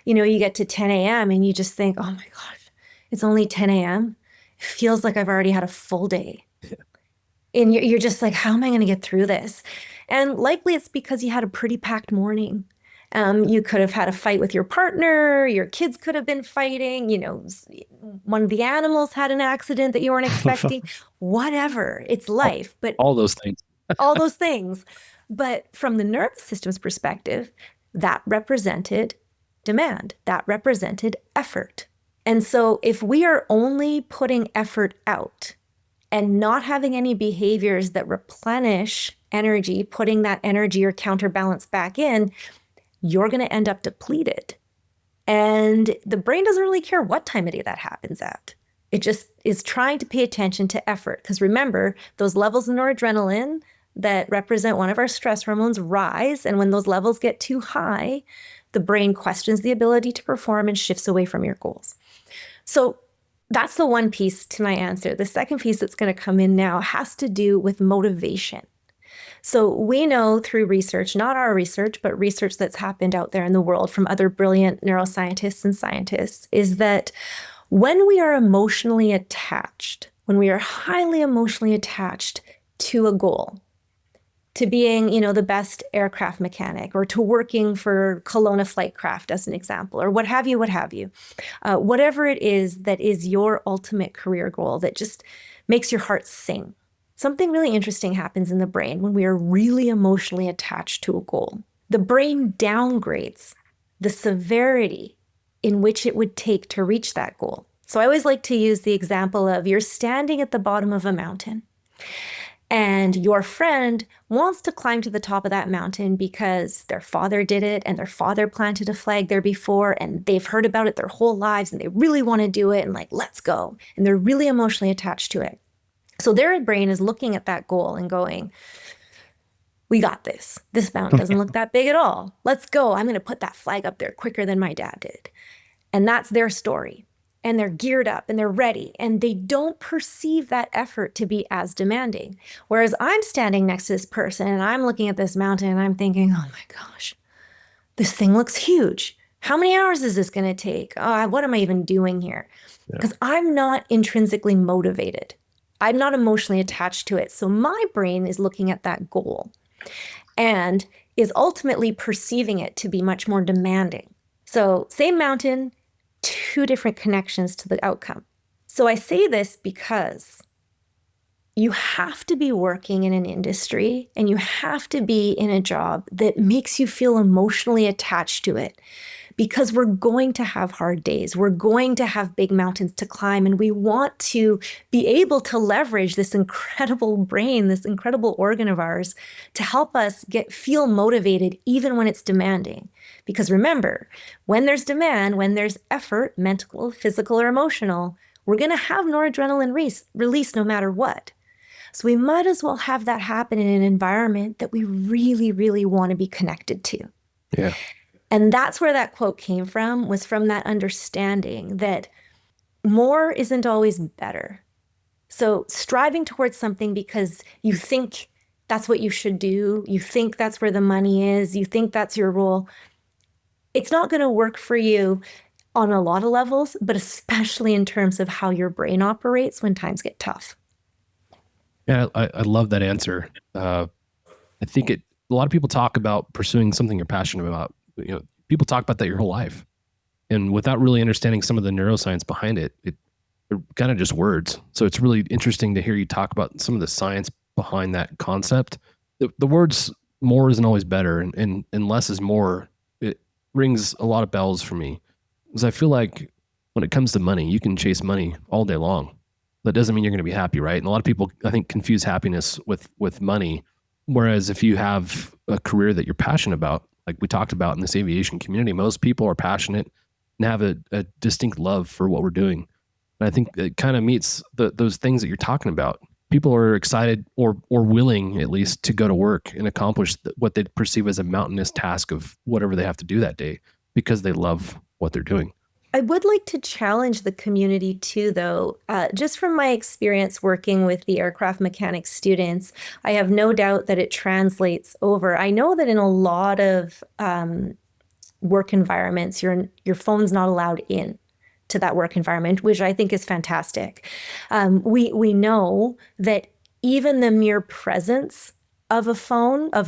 you get to 10 a.m. and you just think, oh my gosh, it's only 10 a.m. It feels like I've already had a full day. And you're just like, how am I going to get through this? And likely it's because you had a pretty packed morning. You could have had a fight with your partner. Your kids could have been fighting. One of the animals had an accident that you weren't expecting. Whatever. It's life. But all those things. all those things. But from the nervous system's perspective, that represented demand. That represented effort. And so if we are only putting effort out and not having any behaviors that replenish energy, putting that energy or counterbalance back in, you're going to end up depleted. And the brain doesn't really care what time of day that happens at. It just is trying to pay attention to effort. Because remember, those levels of noradrenaline that represent one of our stress hormones rise. And when those levels get too high, the brain questions the ability to perform and shifts away from your goals. So that's the one piece to my answer. The second piece that's going to come in now has to do with motivation. So we know through research, not our research, but research that's happened out there in the world from other brilliant neuroscientists and scientists, is that when we are emotionally attached, when we are highly emotionally attached to a goal, to being, the best aircraft mechanic, or to working for Kelowna Flightcraft as an example, or what have you, whatever it is that is your ultimate career goal that just makes your heart sing. Something really interesting happens in the brain when we are really emotionally attached to a goal. The brain downgrades the severity in which it would take to reach that goal. So I always like to use the example of you're standing at the bottom of a mountain and your friend wants to climb to the top of that mountain because their father did it and their father planted a flag there before and they've heard about it their whole lives and they really want to do it and let's go. And they're really emotionally attached to it. So their brain is looking at that goal and going, we got this. This mountain doesn't look that big at all. Let's go. I'm going to put that flag up there quicker than my dad did. And that's their story. And they're geared up and they're ready. And they don't perceive that effort to be as demanding. Whereas I'm standing next to this person and I'm looking at this mountain and I'm thinking, oh my gosh, this thing looks huge. How many hours is this going to take? What am I even doing here? Because I'm not intrinsically motivated. I'm not emotionally attached to it. So my brain is looking at that goal and is ultimately perceiving it to be much more demanding. So same mountain, two different connections to the outcome. So I say this because you have to be working in an industry and you have to be in a job that makes you feel emotionally attached to it, because we're going to have hard days. We're going to have big mountains to climb, and we want to be able to leverage this incredible brain, this incredible organ of ours, to help us feel motivated even when it's demanding. Because remember, when there's demand, when there's effort, mental, physical, or emotional, we're going to have noradrenaline release no matter what. So we might as well have that happen in an environment that we really, really want to be connected to. Yeah. And that's where that quote came from, was from that understanding that more isn't always better. So striving towards something because you think that's what you should do, you think that's where the money is, you think that's your role, it's not going to work for you on a lot of levels, but especially in terms of how your brain operates when times get tough. Yeah, I love that answer. I think a lot of people talk about pursuing something you're passionate about. People talk about that your whole life, and without really understanding some of the neuroscience behind it, they're kind of just words. So it's really interesting to hear you talk about some of the science behind that concept. The words more isn't always better, and less is more. It rings a lot of bells for me, because I feel like when it comes to money, you can chase money all day long. That doesn't mean you're going to be happy, right? And a lot of people, I think, confuse happiness with money. Whereas if you have a career that you're passionate about, like we talked about in this aviation community, most people are passionate and have a distinct love for what we're doing. And I think it kind of meets those things that you're talking about. People are excited or willing, at least, to go to work and accomplish what they perceive as a mountainous task of whatever they have to do that day, because they love what they're doing. I would like to challenge the community too, though. Just from my experience working with the aircraft mechanics students, I have no doubt that it translates over. I know that in a lot of work environments, your phone's not allowed in to that work environment, which I think is fantastic. We know that even the mere presence of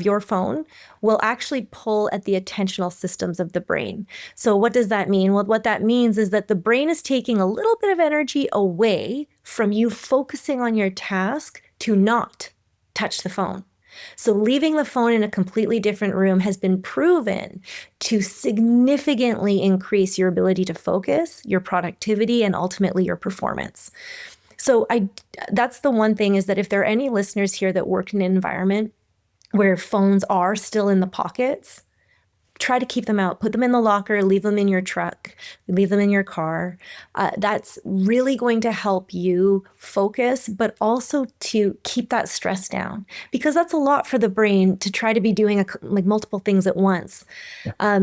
your phone, will actually pull at the attentional systems of the brain. So what does that mean? Well, what that means is that the brain is taking a little bit of energy away from you focusing on your task to not touch the phone. So leaving the phone in a completely different room has been proven to significantly increase your ability to focus, your productivity, and ultimately your performance. So that's the one thing, is that if there are any listeners here that work in an environment where phones are still in the pockets, try to keep them out. Put them in the locker, leave them in your truck, leave them in your car. That's really going to help you focus, but also to keep that stress down, because that's a lot for the brain to try to be doing multiple things at once. Yeah.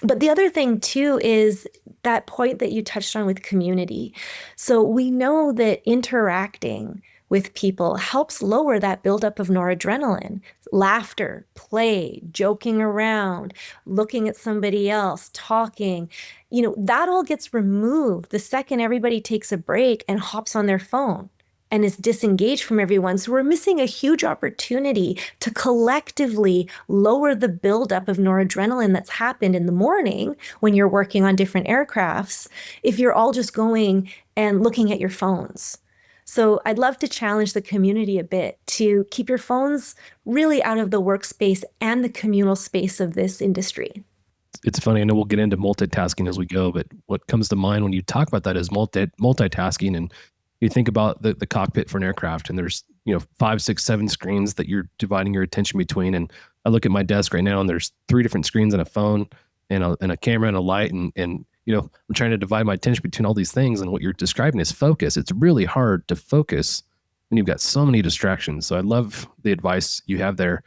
But the other thing too is that point that you touched on with community. So we know that interacting with people helps lower that buildup of noradrenaline. Laughter, play, joking around, looking at somebody else, talking, that all gets removed the second everybody takes a break and hops on their phone and is disengaged from everyone. So we're missing a huge opportunity to collectively lower the buildup of noradrenaline that's happened in the morning when you're working on different aircrafts, if you're all just going and looking at your phones. So I'd love to challenge the community a bit to keep your phones really out of the workspace and the communal space of this industry. It's funny, I know we'll get into multitasking as we go, but what comes to mind when you talk about that is multitasking. And you think about the cockpit for an aircraft, and there's 5, 6, 7 screens that you're dividing your attention between. And I look at my desk right now, and there's 3 different screens and a phone and a camera and a light, and I'm trying to divide my attention between all these things. And what you're describing is focus. It's really hard to focus when you've got so many distractions. So I love the advice you have there.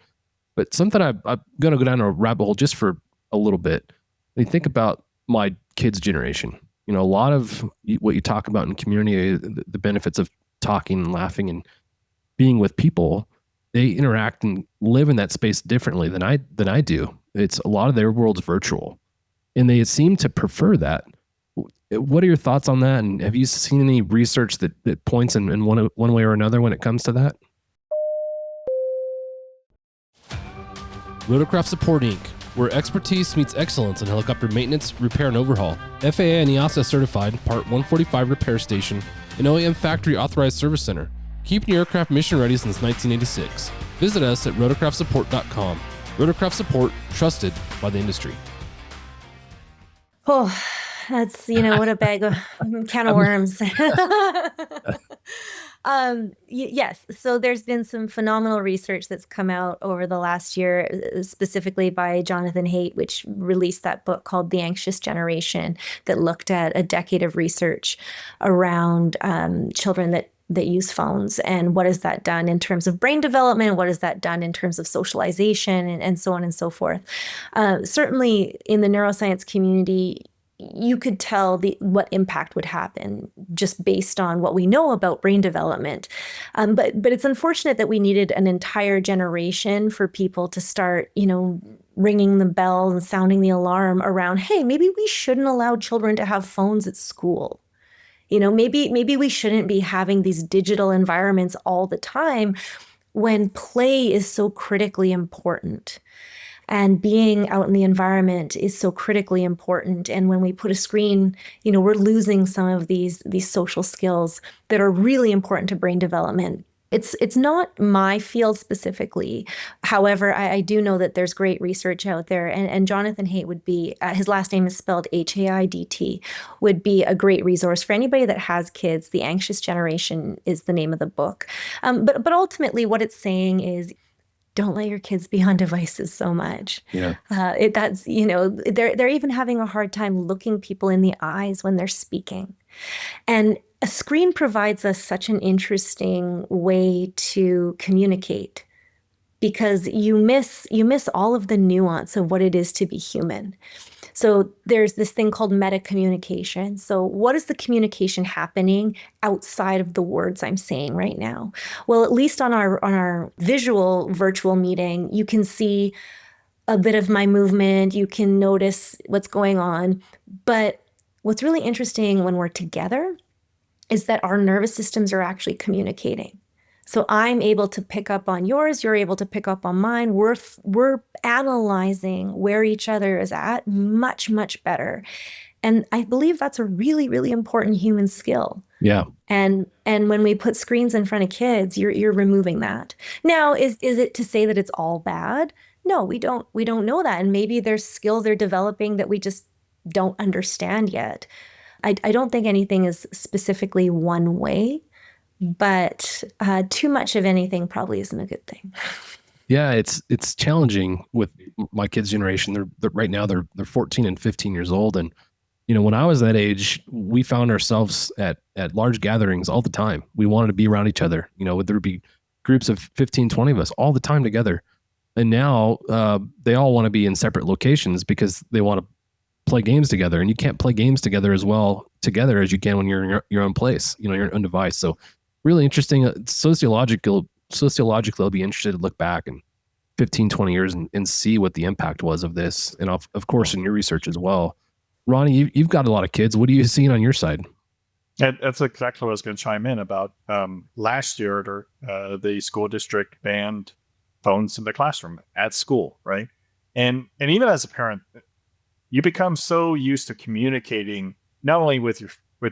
But something I'm going to go down a rabbit hole just for a little bit. When you think about my kids' generation, a lot of what you talk about in community, the benefits of talking and laughing and being with people, they interact and live in that space differently than I do. It's a lot of their world's virtual, and they seem to prefer that. What are your thoughts on that? And have you seen any research that points in one way or another when it comes to that? Rotorcraft Support Inc., where expertise meets excellence in helicopter maintenance, repair, and overhaul. FAA and EASA certified, Part 145 repair station, and OEM factory authorized service center. Keeping your aircraft mission ready since 1986. Visit us at rotorcraftsupport.com. Rotorcraft Support, trusted by the industry. Oh, that's, what a bag of can of worms. Yes. So there's been some phenomenal research that's come out over the last year, specifically by Jonathan Haidt, which released that book called The Anxious Generation, that looked at a decade of research around children that use phones, and what has that done in terms of brain development, what has that done in terms of socialization, and so on and so forth. Certainly in the neuroscience community, you could tell what impact would happen just based on what we know about brain development. But it's unfortunate that we needed an entire generation for people to start, ringing the bell and sounding the alarm around, hey, maybe we shouldn't allow children to have phones at school. Maybe we shouldn't be having these digital environments all the time when play is so critically important. And being out in the environment is so critically important. And when we put a screen, we're losing some of these social skills that are really important to brain development. It's not my field specifically. However, I do know that there's great research out there, and Jonathan Haidt would be, his last name is spelled Haidt, would be a great resource for anybody that has kids. The Anxious Generation is the name of the book. But ultimately what it's saying is, don't let your kids be on devices so much. Yeah. That's, they're even having a hard time looking people in the eyes when they're speaking. And a screen provides us such an interesting way to communicate, because you miss all of the nuance of what it is to be human. So there's this thing called meta communication. So what is the communication happening outside of the words I'm saying right now? Well, at least on our visual virtual meeting, you can see a bit of my movement, you can notice what's going on. But what's really interesting when we're together is that our nervous systems are actually communicating. So I'm able to pick up on yours, you're able to pick up on mine. We're analyzing where each other is at much, much better. And I believe that's a really, really important human skill. Yeah. And when we put screens in front of kids, you're removing that. Now, is it to say that it's all bad? No, we don't know that. And maybe there's skills they're developing that we just don't understand yet. I don't think anything is specifically one way, but too much of anything probably isn't a good thing. Yeah, it's challenging with my kids' generation. They're right now they're 14 and 15 years old, and when I was that age, we found ourselves at large gatherings all the time. We wanted to be around each other. There would be groups of 15, 20 of us all the time together. And now they all want to be in separate locations because they want to play games together, and you can't play games together as well together as you can when you're in your own place, your own device. So really interesting. Sociologically, I'll be interested to look back in 15, 20 years and see what the impact was of this. And of course, in your research as well. Ronnie, you've got a lot of kids. What are you seeing on your side? That's exactly what I was going to chime in about. Last year, the school district banned phones in the classroom at school, right? And even as a parent, you become so used to communicating not only with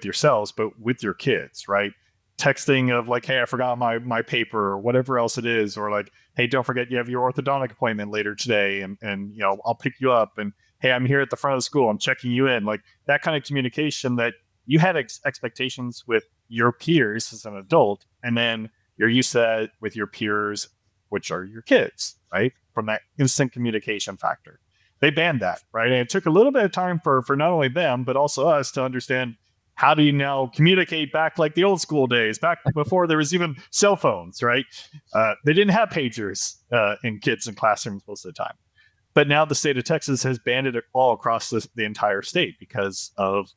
yourselves, but with your kids, right? Texting of like, hey, I forgot my paper, or whatever else it is, or like, hey, don't forget you have your orthodontic appointment later today, and I'll pick you up, and hey, I'm here at the front of the school, I'm checking you in, like that kind of communication that you had expectations with your peers as an adult, and then you're used to that with your peers, which are your kids, right? From that instant communication factor. They banned that, right? And it took a little bit of time for not only them, but also us to understand, how do you now communicate back like the old school days, back before there was even cell phones, right? They didn't have pagers in kids in classrooms most of the time. But now the state of Texas has banned it all across the entire state because of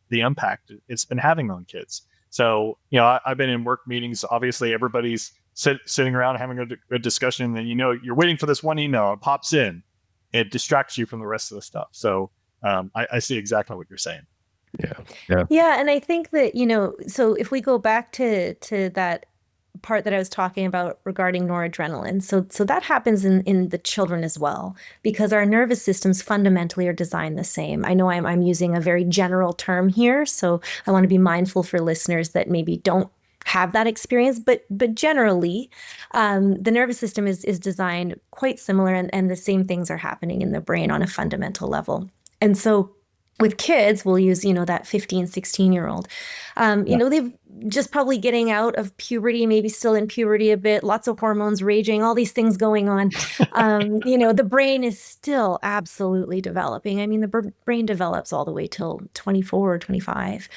the impact it's been having on kids. So, I've been in work meetings. Obviously, everybody's sitting around having a discussion, and you're waiting for this one email. It pops in. It distracts you from the rest of the stuff. So I see exactly what you're saying. Yeah. And I think that, so if we go back to that part that I was talking about regarding noradrenaline, so that happens in the children as well, because our nervous systems fundamentally are designed the same. I know I'm using a very general term here, so I want to be mindful for listeners that maybe don't have that experience, but generally, the nervous system is designed quite similar, and the same things are happening in the brain on a fundamental level. And so with kids, we'll use, that 15, 16-year-old, they've just probably getting out of puberty, maybe still in puberty a bit, lots of hormones raging, all these things going on. The brain is still absolutely developing. I mean, the brain develops all the way till 24 or 25.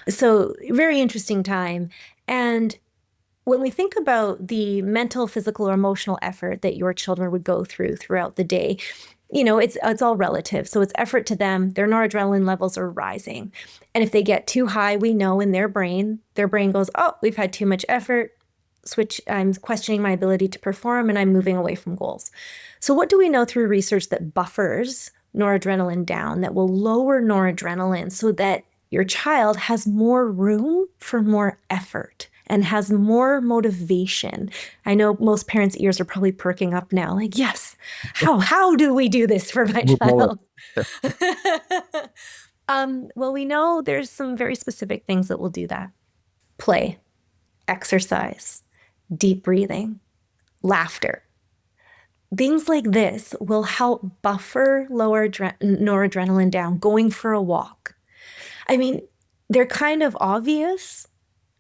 So very interesting time. And when we think about the mental, physical, or emotional effort that your children would go throughout the day, it's all relative. So it's effort to them. Their noradrenaline levels are rising. And if they get too high, we know in their brain goes, oh, we've had too much effort. I'm questioning my ability to perform, and I'm moving away from goals. So what do we know through research that buffers noradrenaline down, that will lower noradrenaline so that your child has more room for more effort and has more motivation? I know most parents' ears are probably perking up now, like, yes, how do we do this for my child? Well, we know there's some very specific things that will do that. Play, exercise, deep breathing, laughter. Things like this will help buffer lower noradrenaline down, going for a walk. I mean, they're kind of obvious,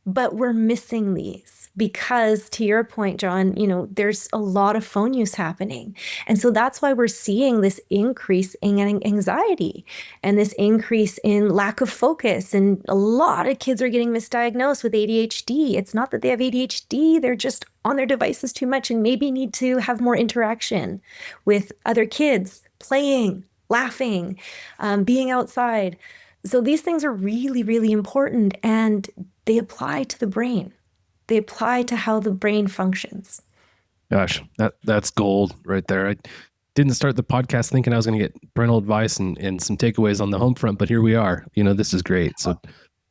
but we're missing these because, to your point, John, there's a lot of phone use happening. And so that's why we're seeing this increase in anxiety and this increase in lack of focus. And a lot of kids are getting misdiagnosed with ADHD. It's not that they have ADHD, they're just on their devices too much and maybe need to have more interaction with other kids, playing, laughing, being outside. So these things are really, really important, and they apply to the brain. They apply to how the brain functions. Gosh, that's gold right there. I didn't start the podcast thinking I was going to get parental advice and some takeaways on the home front, but here we are. This is great. So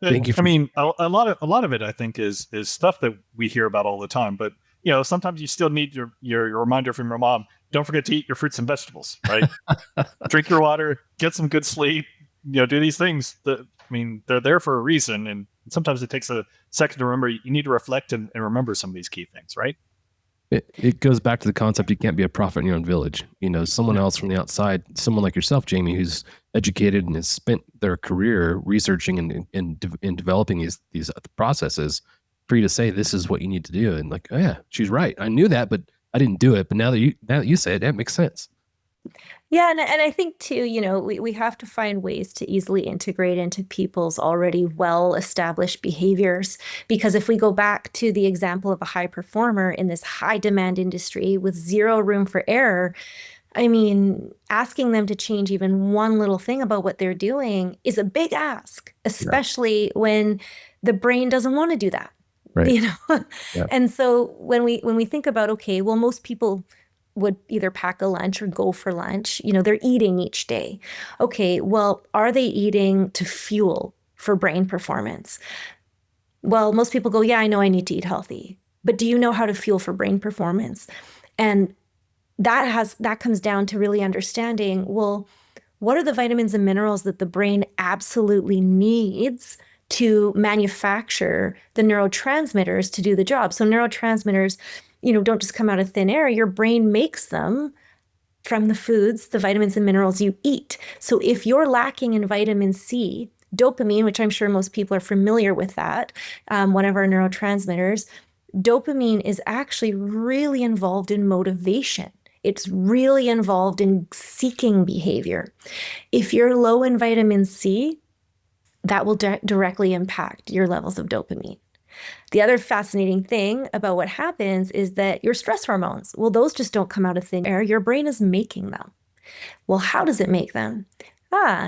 thank you. A lot of it, I think, is stuff that we hear about all the time. But sometimes you still need your reminder from your mom. Don't forget to eat your fruits and vegetables. Right? Drink your water. Get some good sleep. Do these things. They're there for a reason, and sometimes it takes a second to remember. You need to reflect and remember some of these key things, right? It goes back to the concept you can't be a prophet in your own village. Someone else from the outside, someone like yourself, Jamie, who's educated and has spent their career researching and developing these processes, for you to say this is what you need to do, and like, oh yeah, she's right. I knew that, but I didn't do it. But now that you say it, that makes sense. Yeah, and I think too, we have to find ways to easily integrate into people's already well-established behaviors. Because if we go back to the example of a high performer in this high demand industry with zero room for error, asking them to change even one little thing about what they're doing is a big ask, especially when the brain doesn't want to do that. Right. Yeah. And so when we think about, okay, well, most people would either pack a lunch or go for lunch. They're eating each day. Okay, well, are they eating to fuel for brain performance? Well, most people go, yeah, I know I need to eat healthy. But do you know how to fuel for brain performance? And that comes down to really understanding, well, what are the vitamins and minerals that the brain absolutely needs to manufacture the neurotransmitters to do the job? So neurotransmitters, don't just come out of thin air. Your brain makes them from the foods, the vitamins and minerals you eat. So if you're lacking in vitamin C, dopamine, which I'm sure most people are familiar with that, one of our neurotransmitters, dopamine is actually really involved in motivation. It's really involved in seeking behavior. If you're low in vitamin C, that will directly impact your levels of dopamine. The other fascinating thing about what happens is that your stress hormones, well, those just don't come out of thin air. Your brain is making them. Well, how does it make them?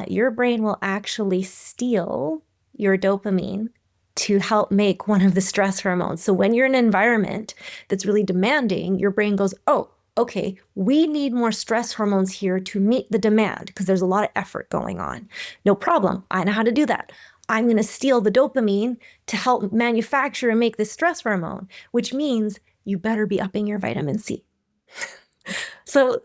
Your brain will actually steal your dopamine to help make one of the stress hormones. So when you're in an environment that's really demanding, your brain goes, oh, okay, we need more stress hormones here to meet the demand because there's a lot of effort going on. No problem. I know how to do that. I'm going to steal the dopamine to help manufacture and make this stress hormone, which means you better be upping your vitamin C. So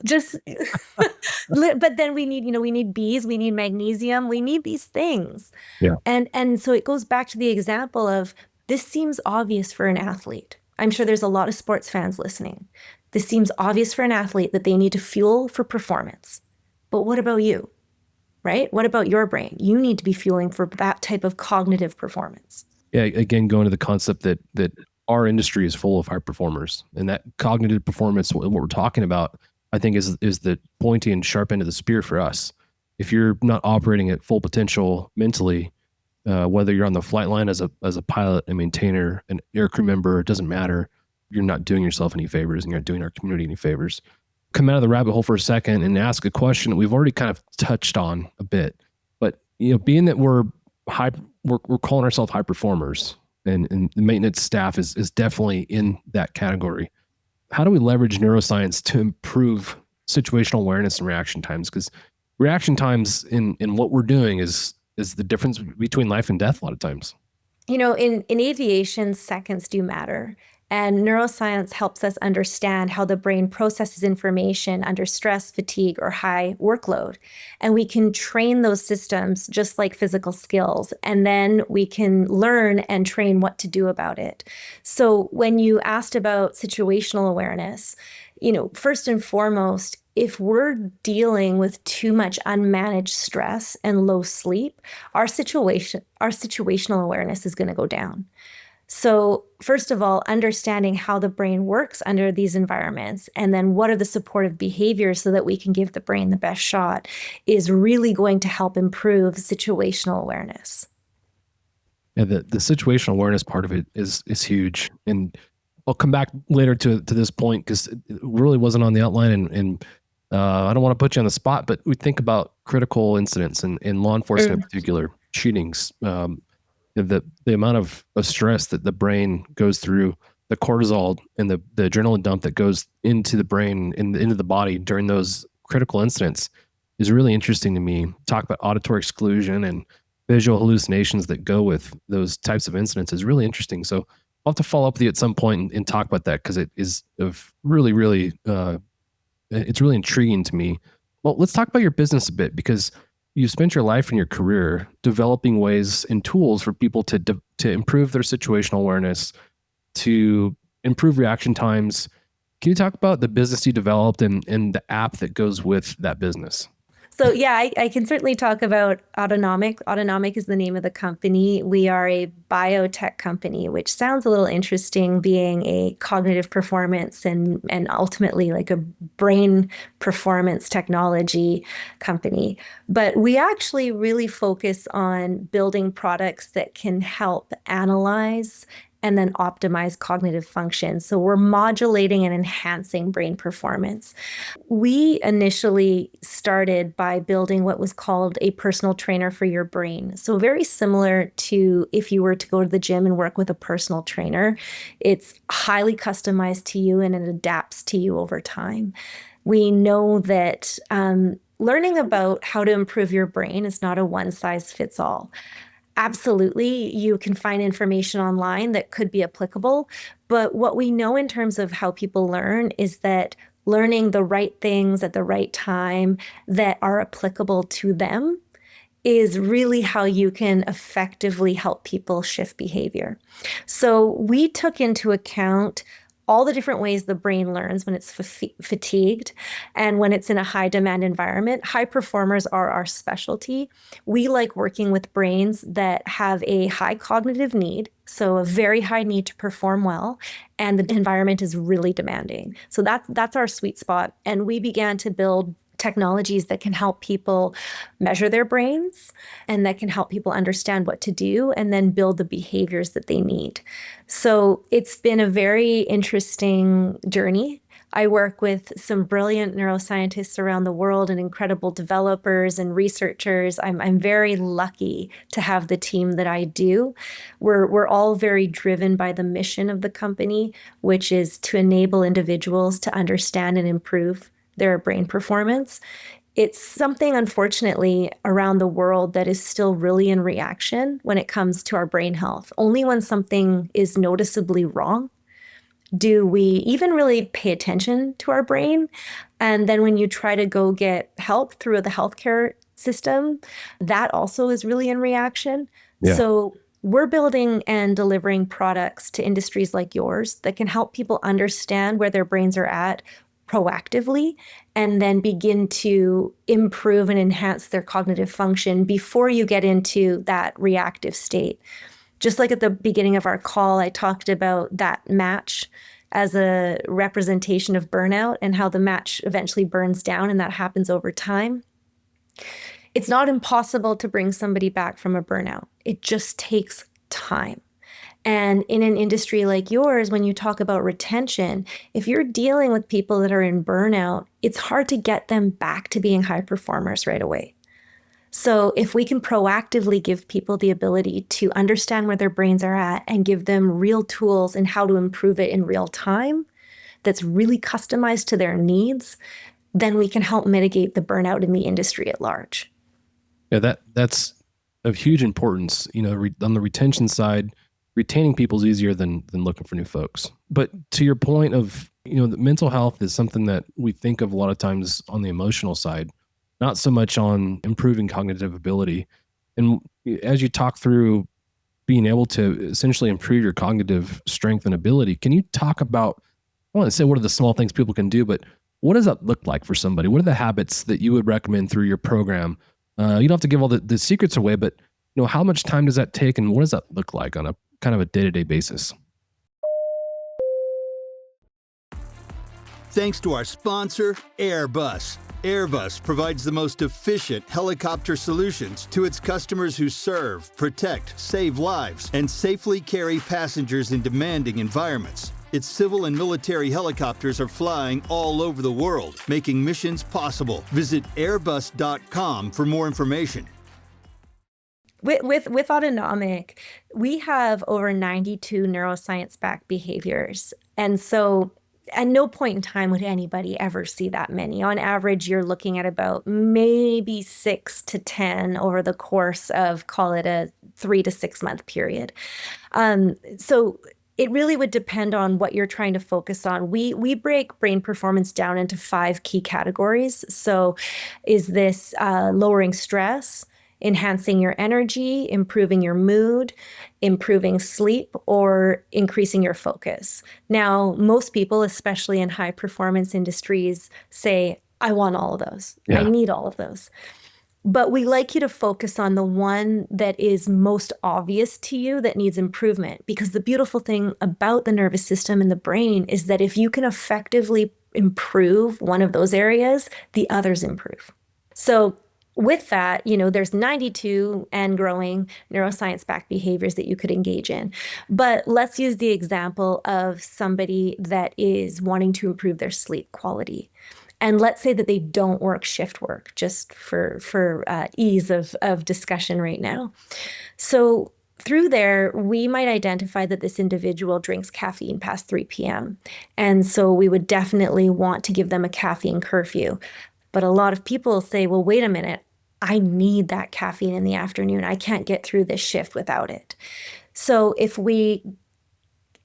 but then we need B's, we need magnesium, we need these things. Yeah. And so it goes back to the example of, this seems obvious for an athlete. I'm sure there's a lot of sports fans listening. This seems obvious for an athlete that they need to fuel for performance. But what about you? Right? What about your brain? You need to be fueling for that type of cognitive performance. Yeah. Again, going to the concept that our industry is full of high performers, and that cognitive performance, what we're talking about, I think is the pointy and sharp end of the spear for us. If you're not operating at full potential mentally, whether you're on the flight line as a pilot, a maintainer, an aircrew member, it doesn't matter. You're not doing yourself any favors, and you're not doing our community any favors. Come out of the rabbit hole for a second and ask a question that we've already kind of touched on a bit. But being that we're calling ourselves high performers, and the maintenance staff is definitely in that category. How do we leverage neuroscience to improve situational awareness and reaction times? Because reaction times in what we're doing is the difference between life and death a lot of times. In aviation, seconds do matter. And neuroscience helps us understand how the brain processes information under stress, fatigue, or high workload. And we can train those systems just like physical skills. And then we can learn and train what to do about it. So when you asked about situational awareness, first and foremost, if we're dealing with too much unmanaged stress and low sleep, our situational awareness is going to go down. So first of all, understanding how the brain works under these environments, and then what are the supportive behaviors so that we can give the brain the best shot, is really going to help improve situational awareness. Yeah, the situational awareness part of it is huge. And I'll come back later to this point because it really wasn't on the outline. And I don't want to put you on the spot, but we think about critical incidents and in law enforcement in particular, shootings, the amount of stress that the brain goes through, the cortisol and the adrenaline dump that goes into the brain and into the body during those critical incidents is really interesting to me. Talk about auditory exclusion and visual hallucinations that go with those types of incidents is really interesting. So I'll have to follow up with you at some point and talk about that because it is of really, really, it's really intriguing to me. Well, let's talk about your business a bit because you spent your life and your career developing ways and tools for people to improve their situational awareness, to improve reaction times. Can you talk about the business you developed and the app that goes with that business? So yeah, I can certainly talk about Autonomic. Autonomic is the name of the company. We are a biotech company, which sounds a little interesting, being a cognitive performance and ultimately like a brain performance technology company. But we actually really focus on building products that can help analyze and then optimize cognitive function. So we're modulating and enhancing brain performance. We initially started by building what was called a personal trainer for your brain. So very similar to if you were to go to the gym and work with a personal trainer, it's highly customized to you and it adapts to you over time. We know that learning about how to improve your brain is not a one-size-fits-all. Absolutely, you can find information online that could be applicable. But what we know in terms of how people learn is that learning the right things at the right time that are applicable to them is really how you can effectively help people shift behavior. So we took into account all the different ways the brain learns when it's fatigued and when it's in a high demand environment. High performers are our specialty. We like working with brains that have a high cognitive need, so a very high need to perform well, and the environment is really demanding. So that's our sweet spot. And we began to build technologies that can help people measure their brains and that can help people understand what to do and then build the behaviors that they need. So it's been a very interesting journey. I work with some brilliant neuroscientists around the world and incredible developers and researchers. I'm very lucky to have the team that I do. We're all very driven by the mission of the company, which is to enable individuals to understand and improve their brain performance. It's something, unfortunately, around the world that is still really in reaction when it comes to our brain health. Only when something is noticeably wrong do we even really pay attention to our brain. And then when you try to go get help through the healthcare system, that also is really in reaction. Yeah. So we're building and delivering products to industries like yours that can help people understand where their brains are at proactively and then begin to improve and enhance their cognitive function before you get into that reactive state. Just like at the beginning of our call, I talked about that match as a representation of burnout and how the match eventually burns down and that happens over time. It's not impossible to bring somebody back from a burnout. It just takes time. And in an industry like yours, when you talk about retention, if you're dealing with people that are in burnout, it's hard to get them back to being high performers right away. So if we can proactively give people the ability to understand where their brains are at and give them real tools and how to improve it in real time, that's really customized to their needs, then we can help mitigate the burnout in the industry at large. Yeah, that's of huge importance. On the retention side, retaining people is easier than looking for new folks. But to your point of, the mental health is something that we think of a lot of times on the emotional side, not so much on improving cognitive ability. And as you talk through being able to essentially improve your cognitive strength and ability, can you talk about, I want to say, what are the small things people can do, but what does that look like for somebody? What are the habits that you would recommend through your program? You don't have to give all the secrets away, but how much time does that take, and what does that look like on a kind of a day-to-day basis? Thanks to our sponsor, Airbus. Airbus provides the most efficient helicopter solutions to its customers who serve, protect, save lives, and safely carry passengers in demanding environments. Its civil and military helicopters are flying all over the world, making missions possible. Visit airbus.com for more information. With autonomic, we have over 92 neuroscience-backed behaviors. And so at no point in time would anybody ever see that many. On average, you're looking at about maybe 6 to 10 over the course of, call it a 3 to 6 month period. So it really would depend on what you're trying to focus on. We break brain performance down into 5 key categories. So is this lowering stress, enhancing your energy, improving your mood, improving sleep, or increasing your focus? Now, most people, especially in high performance industries, say, I want all of those. Yeah. I need all of those. But we like you to focus on the one that is most obvious to you that needs improvement. Because the beautiful thing about the nervous system and the brain is that if you can effectively improve one of those areas, the others improve. So with that, there's 92 and growing neuroscience-backed behaviors that you could engage in. But let's use the example of somebody that is wanting to improve their sleep quality. And let's say that they don't work shift work, just for ease of discussion right now. So through there, we might identify that this individual drinks caffeine past 3 p.m. And so we would definitely want to give them a caffeine curfew. But a lot of people say, well, wait a minute, I need that caffeine in the afternoon. I can't get through this shift without it. So if we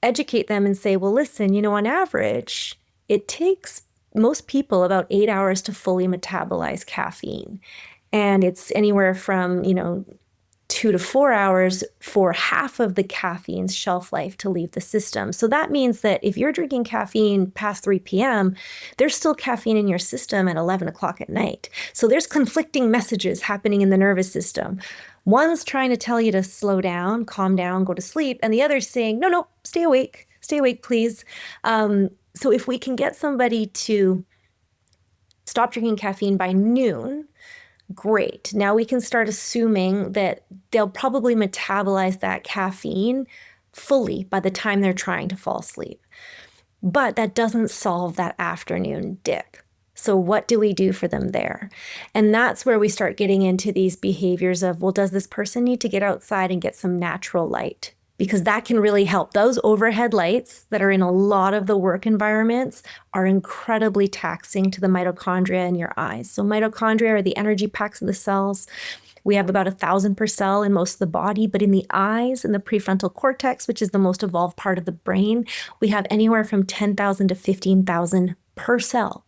educate them and say, well, listen, on average, it takes most people about 8 hours to fully metabolize caffeine. And it's anywhere from, 2 to 4 hours for half of the caffeine's shelf life to leave the system. So that means that if you're drinking caffeine past 3 p.m., there's still caffeine in your system at 11 o'clock at night. So there's conflicting messages happening in the nervous system. One's trying to tell you to slow down, calm down, go to sleep, and the other's saying, no, stay awake, please. So if we can get somebody to stop drinking caffeine by noon, great. Now we can start assuming that they'll probably metabolize that caffeine fully by the time they're trying to fall asleep. But that doesn't solve that afternoon dip. So what do we do for them there? And that's where we start getting into these behaviors of, well, does this person need to get outside and get some natural light? Because that can really help. Those overhead lights that are in a lot of the work environments are incredibly taxing to the mitochondria in your eyes. So mitochondria are the energy packs of the cells. We have about 1,000 per cell in most of the body, but in the eyes and the prefrontal cortex, which is the most evolved part of the brain, we have anywhere from 10,000 to 15,000 per cell,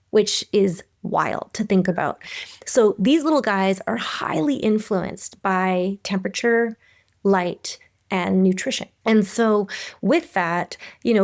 which is wild to think about. So these little guys are highly influenced by temperature, light, and nutrition. And so with that,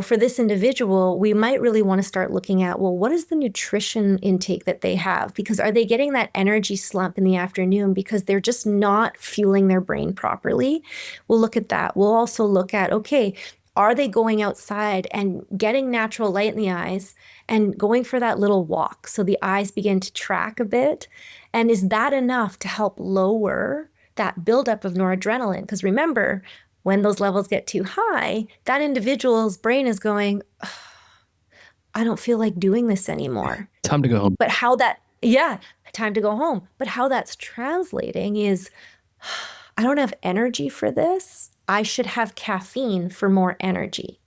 for this individual, we might really want to start looking at, well, what is the nutrition intake that they have? Because are they getting that energy slump in the afternoon because they're just not fueling their brain properly? We'll look at that. We'll also look at, okay, are they going outside and getting natural light in the eyes and going for that little walk so the eyes begin to track a bit? And is that enough to help lower that buildup of noradrenaline? Because remember, when those levels get too high, that individual's brain is going, I don't feel like doing this anymore. Time to go home. But time to go home. But how that's translating is, I don't have energy for this. I should have caffeine for more energy.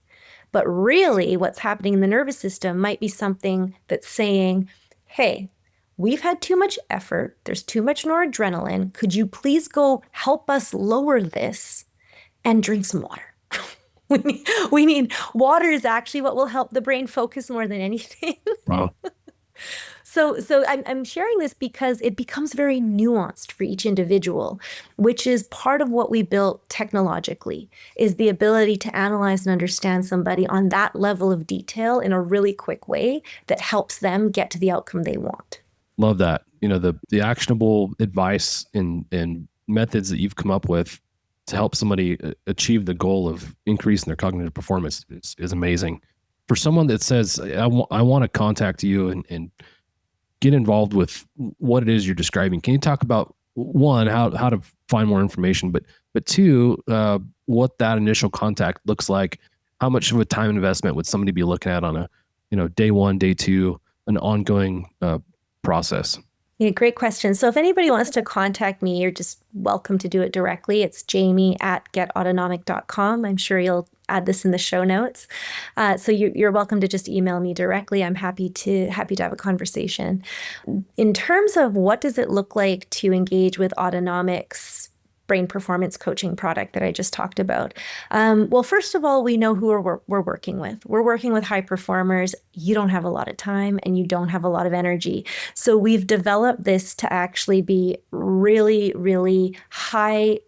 But really what's happening in the nervous system might be something that's saying, hey, we've had too much effort. There's too much noradrenaline. Could you please go help us lower this? and drink some water. We need water is actually what will help the brain focus more than anything. Wow. So I'm sharing this because it becomes very nuanced for each individual, which is part of what we built technologically, is the ability to analyze and understand somebody on that level of detail in a really quick way that helps them get to the outcome they want. Love that. The actionable advice and methods that you've come up with to help somebody achieve the goal of increasing their cognitive performance is amazing. For someone that says, I want to contact you and get involved with what it is you're describing, can you talk about, one, how to find more information, but two, what that initial contact looks like? How much of a time investment would somebody be looking at on a day one, day two, an ongoing process? Yeah, great question. So if anybody wants to contact me, you're just welcome to do it directly. It's jamie@getautonomic.com. I'm sure you'll add this in the show notes. So you're welcome to just email me directly. I'm happy to have a conversation. In terms of what does it look like to engage with Autonomic's brain performance coaching product that I just talked about. Well, first of all, we know who we're working with. We're working with high performers. You don't have a lot of time and you don't have a lot of energy. So we've developed this to actually be really, really high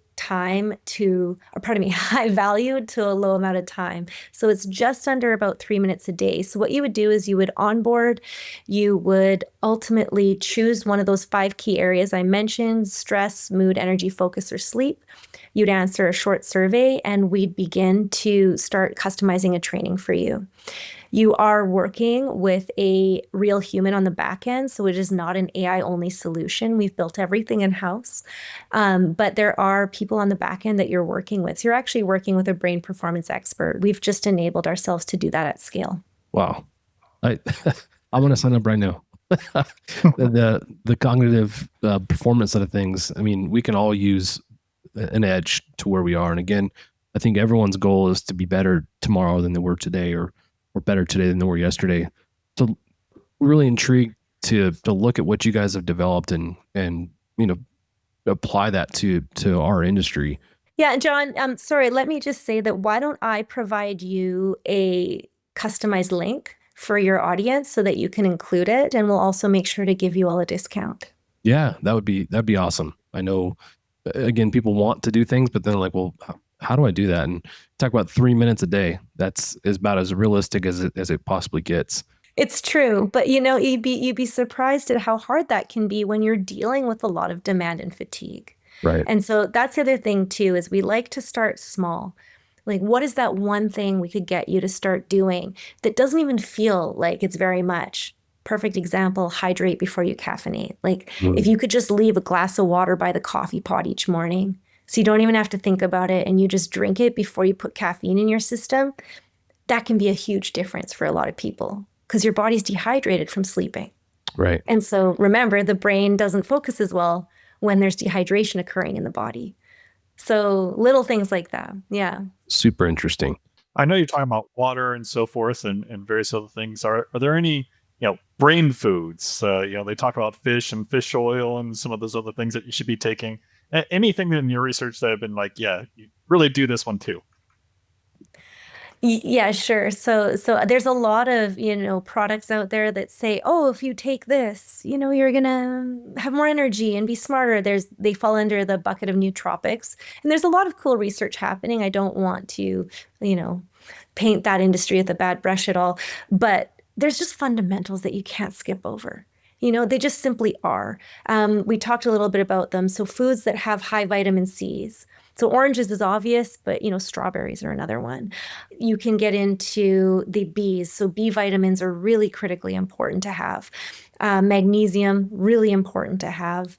value to a low amount of time. So it's just under about 3 minutes a day. So what you would do is you would onboard, you would ultimately choose one of those 5 key areas I mentioned: stress, mood, energy, focus, or sleep. You'd answer a short survey and we'd begin to start customizing a training for you. You are working with a real human on the back end, so it is not an AI-only solution. We've built everything in-house, but there are people on the back end that you're working with. So you're actually working with a brain performance expert. We've just enabled ourselves to do that at scale. Wow. I want to sign up right now. the cognitive performance side of things, I mean, we can all use an edge to where we are. And again, I think everyone's goal is to be better tomorrow than they were today, or better today than they were yesterday. So really intrigued to look at what you guys have developed and apply that to our industry. Yeah, John, sorry, let me just say that why don't I provide you a customized link for your audience so that you can include it, and we'll also make sure to give you all a discount. Yeah, that'd be awesome. I know, again, people want to do things, but then like, well, how do I do that? And talk about 3 minutes a day. That's about as realistic as it possibly gets. It's true, but you'd be surprised at how hard that can be when you're dealing with a lot of demand and fatigue. Right. And so that's the other thing too, is we like to start small. Like, what is that one thing we could get you to start doing that doesn't even feel like it's very much? Perfect example, hydrate before you caffeinate. Like, if you could just leave a glass of water by the coffee pot each morning, so you don't even have to think about it and you just drink it before you put caffeine in your system, that can be a huge difference for a lot of people because your body's dehydrated from sleeping. Right. And so remember, the brain doesn't focus as well when there's dehydration occurring in the body. So little things like that. Yeah. Super interesting. I know you're talking about water and so forth and various other things. Are there any, brain foods? They talk about fish and fish oil and some of those other things that you should be taking. Anything in your research that have been like, yeah, you really do this one too? Yeah, sure. So there's a lot of, products out there that say, oh, if you take this, you're going to have more energy and be smarter. They fall under the bucket of nootropics. And there's a lot of cool research happening. I don't want to, paint that industry with a bad brush at all, but there's just fundamentals that you can't skip over. They just simply are. We talked a little bit about them. So foods that have high vitamin C's. So oranges is obvious, but strawberries are another one. You can get into the Bs. So B vitamins are really critically important to have. Magnesium, really important to have.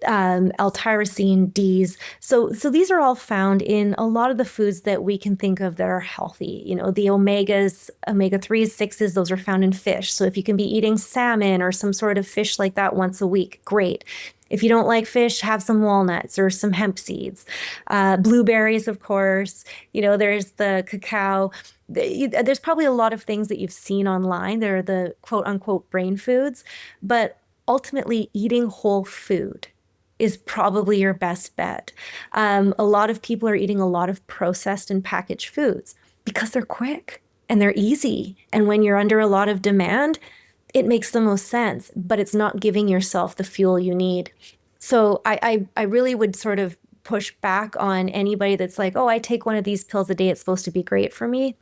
L-tyrosine, Ds. So these are all found in a lot of the foods that we can think of that are healthy. The omegas, omega-3s, 6s, those are found in fish. So if you can be eating salmon or some sort of fish like that once a week, great. If you don't like fish, have some walnuts or some hemp seeds. Blueberries, of course. There's the cacao. There's probably a lot of things that you've seen online that are the quote unquote brain foods, but ultimately eating whole food is probably your best bet. A lot of people are eating a lot of processed and packaged foods because they're quick and they're easy. And when you're under a lot of demand, it makes the most sense, but it's not giving yourself the fuel you need. So I really would sort of push back on anybody that's like, oh, I take one of these pills a day, it's supposed to be great for me.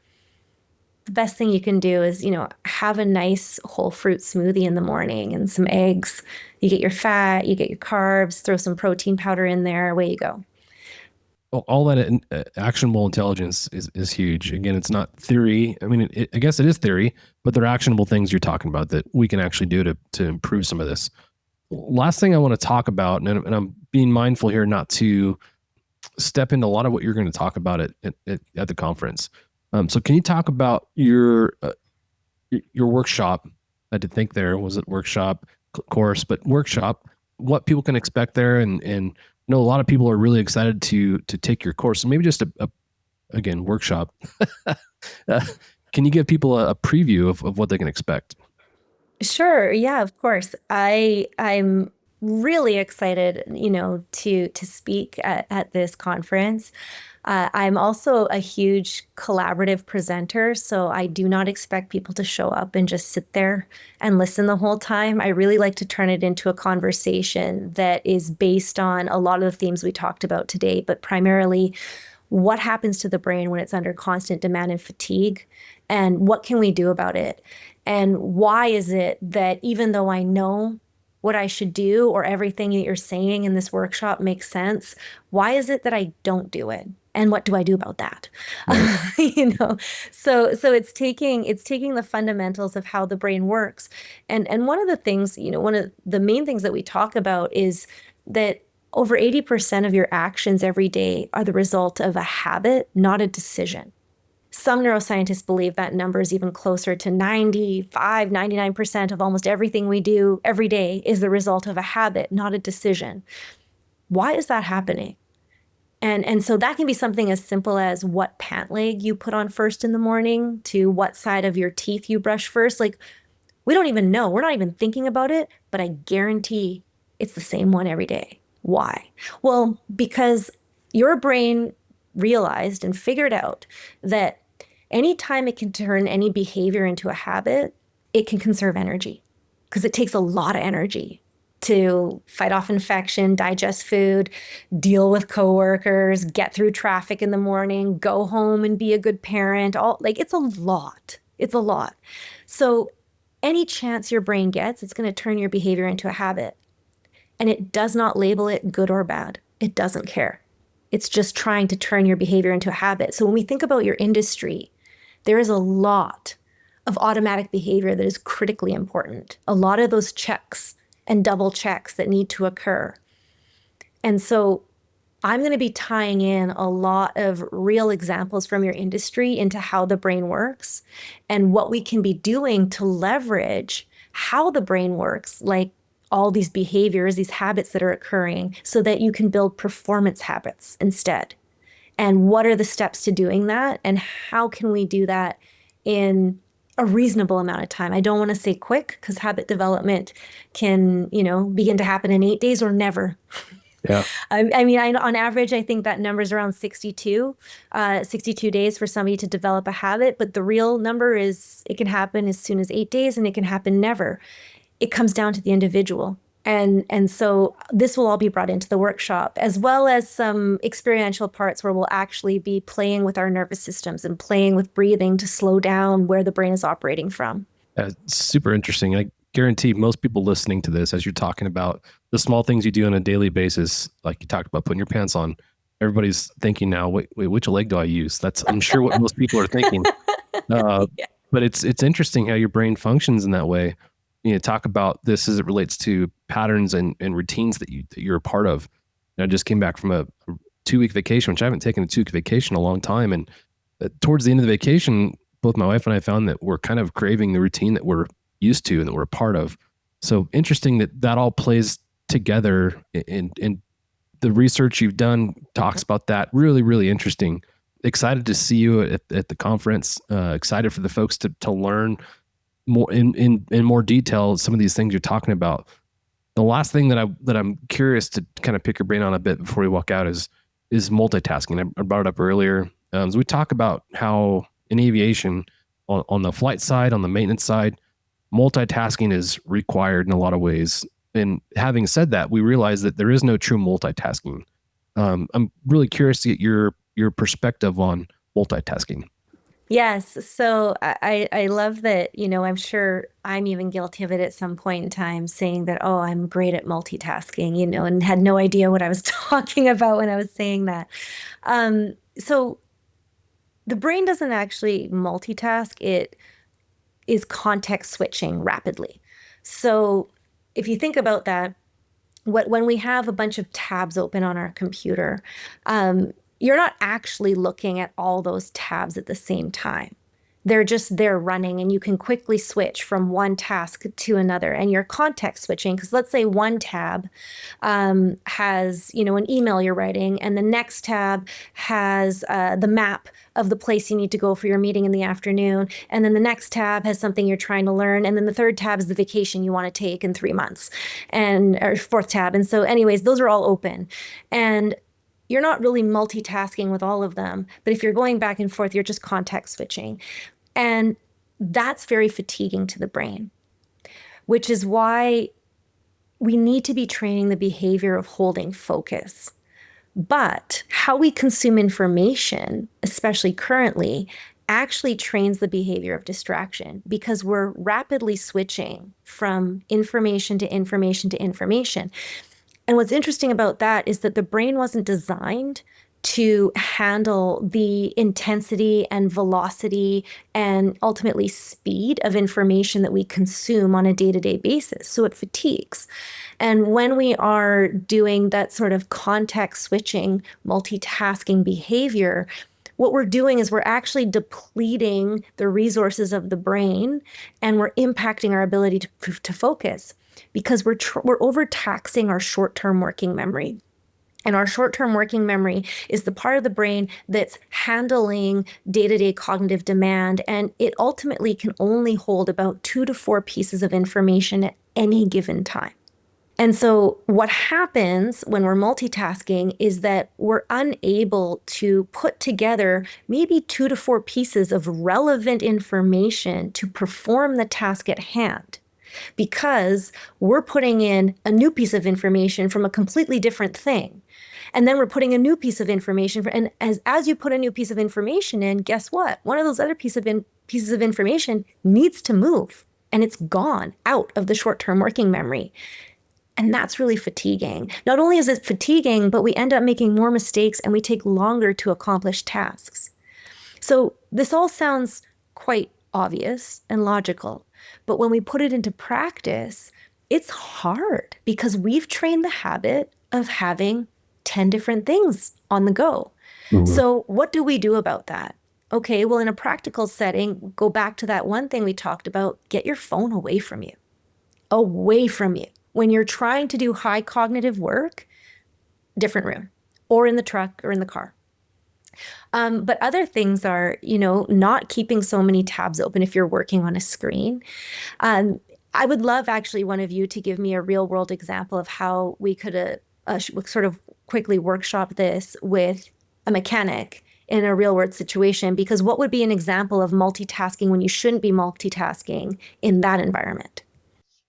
The best thing you can do is, have a nice whole fruit smoothie in the morning and some eggs. You get your fat, you get your carbs, throw some protein powder in there, away you go. All that actionable intelligence is huge. Again, it's not theory. I mean, I guess it is theory, but they're actionable things you're talking about that we can actually do to improve some of this. Last thing I want to talk about, and I'm being mindful here not to step into a lot of what you're going to talk about at the conference. So can you talk about your workshop? I did think there was it workshop course, but workshop, what people can expect there, and I know a lot of people are really excited to take your course. So maybe just again, workshop. Can you give people a preview of what they can expect? Sure. Yeah, of course. I'm really excited, to speak at this conference. I'm also a huge collaborative presenter, so I do not expect people to show up and just sit there and listen the whole time. I really like to turn it into a conversation that is based on a lot of the themes we talked about today, but primarily what happens to the brain when it's under constant demand and fatigue, and what can we do about it? And why is it that even though I know what I should do or everything that you're saying in this workshop makes sense, why is it that I don't do it? And what do I do about that? Right. So it's taking the fundamentals of how the brain works. And one of the things, one of the main things that we talk about is that over 80% of your actions every day are the result of a habit, not a decision. Some neuroscientists believe that number is even closer to 95, 99% of almost everything we do every day is the result of a habit, not a decision. Why is that happening? And so that can be something as simple as what pant leg you put on first in the morning to what side of your teeth you brush first. Like, we don't even know. We're not even thinking about it, but I guarantee it's the same one every day. Why? Well, because your brain realized and figured out that anytime it can turn any behavior into a habit, it can conserve energy, because it takes a lot of energy to fight off infection, digest food, deal with coworkers, get through traffic in the morning, go home and be a good parent. It's a lot. It's a lot. So any chance your brain gets, it's going to turn your behavior into a habit. And it does not label it good or bad. It doesn't care. It's just trying to turn your behavior into a habit. So when we think about your industry, there is a lot of automatic behavior that is critically important. A lot of those checks and double checks that need to occur. And so I'm going to be tying in a lot of real examples from your industry into how the brain works and what we can be doing to leverage how the brain works, like all these behaviors, these habits that are occurring, so that you can build performance habits instead. And what are the steps to doing that? And how can we do that in a reasonable amount of time? I don't want to say quick, because habit development can, begin to happen in 8 days or never. Yeah. On average, I think that number is around 62 days for somebody to develop a habit. But the real number is it can happen as soon as 8 days, and it can happen never. It comes down to the individual. And so this will all be brought into the workshop, as well as some experiential parts where we'll actually be playing with our nervous systems and playing with breathing to slow down where the brain is operating from. Super interesting. I guarantee most people listening to this, as you're talking about the small things you do on a daily basis, like you talked about putting your pants on, everybody's thinking now, wait, which leg do I use? That's, I'm sure, what most people are thinking. Yeah. But it's interesting how your brain functions in that way. Talk about this as it relates to patterns and routines that you're a part of. I just came back from a 2-week vacation, which I haven't taken a 2-week vacation in a long time. And towards the end of the vacation, both my wife and I found that we're kind of craving the routine that we're used to and that we're a part of. So interesting that all plays together, and the research you've done talks about that. Really, really interesting. Excited to see you at the conference. Excited for the folks to learn more in more detail some of these things you're talking about. The last thing that I'm curious to kind of pick your brain on a bit before we walk out is multitasking. I brought it up earlier. So we talk about how in aviation, on the flight side, on the maintenance side, multitasking is required in a lot of ways. And having said that, we realize that there is no true multitasking. I'm really curious to get your perspective on multitasking. Yes. So I love that, I'm sure I'm even guilty of it at some point in time, saying that, oh, I'm great at multitasking, and had no idea what I was talking about when I was saying that. So the brain doesn't actually multitask. It is context switching rapidly. So if you think about that, when we have a bunch of tabs open on our computer, you're not actually looking at all those tabs at the same time. They're just there running, and you can quickly switch from one task to another. And you're context switching, because let's say one tab has, an email you're writing, and the next tab has the map of the place you need to go for your meeting in the afternoon. And then the next tab has something you're trying to learn. And then the third tab is the vacation you want to take in 3 months, or fourth tab. And so anyways, those are all open. And you're not really multitasking with all of them, but if you're going back and forth, you're just context switching. And that's very fatiguing to the brain, which is why we need to be training the behavior of holding focus. But how we consume information, especially currently, actually trains the behavior of distraction, because we're rapidly switching from information to information to information. And what's interesting about that is that the brain wasn't designed to handle the intensity and velocity and ultimately speed of information that we consume on a day-to-day basis. So it fatigues. And when we are doing that sort of context switching, multitasking behavior, what we're doing is we're actually depleting the resources of the brain, and we're impacting our ability to focus, because we're overtaxing our short-term working memory. And our short-term working memory is the part of the brain that's handling day-to-day cognitive demand, and it ultimately can only hold about 2 to 4 pieces of information at any given time. And so what happens when we're multitasking is that we're unable to put together maybe 2 to 4 pieces of relevant information to perform the task at hand, because we're putting in a new piece of information from a completely different thing. And then we're putting a new piece of information, and as you put a new piece of information in, guess what? One of those other pieces of information needs to move, and it's gone out of the short-term working memory. And that's really fatiguing. Not only is it fatiguing, but we end up making more mistakes, and we take longer to accomplish tasks. So this all sounds quite obvious and logical, but when we put it into practice, it's hard, because we've trained the habit of having 10 different things on the go. Mm-hmm. So what do we do about that? Okay, well, in a practical setting, go back to that one thing we talked about: get your phone away from you. Away from you. When you're trying to do high cognitive work, different room, or in the truck or in the car. But other things are, not keeping so many tabs open if you're working on a screen. I would love actually one of you to give me a real world example of how we could sort of quickly workshop this with a mechanic in a real world situation, because what would be an example of multitasking when you shouldn't be multitasking in that environment?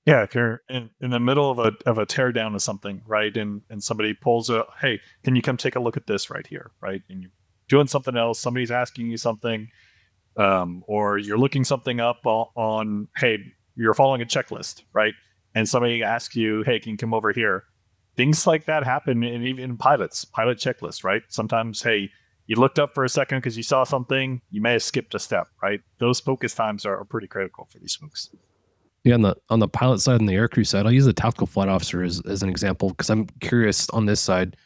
Yeah, if you're in the middle of a tear down of something, right, and somebody pulls a, hey, can you come take a look at this right here, right, and you're doing something else, somebody's asking you something, or you're looking something up on, hey, you're following a checklist, right, and somebody asks you, hey, can you come over here? Things like that happen in pilot checklists, right? Sometimes, hey, you looked up for a second because you saw something, you may have skipped a step, right? Those focus times are pretty critical for these folks. Yeah, on the pilot side and the aircrew side, I'll use the tactical flight officer as an example, because I'm curious on this side.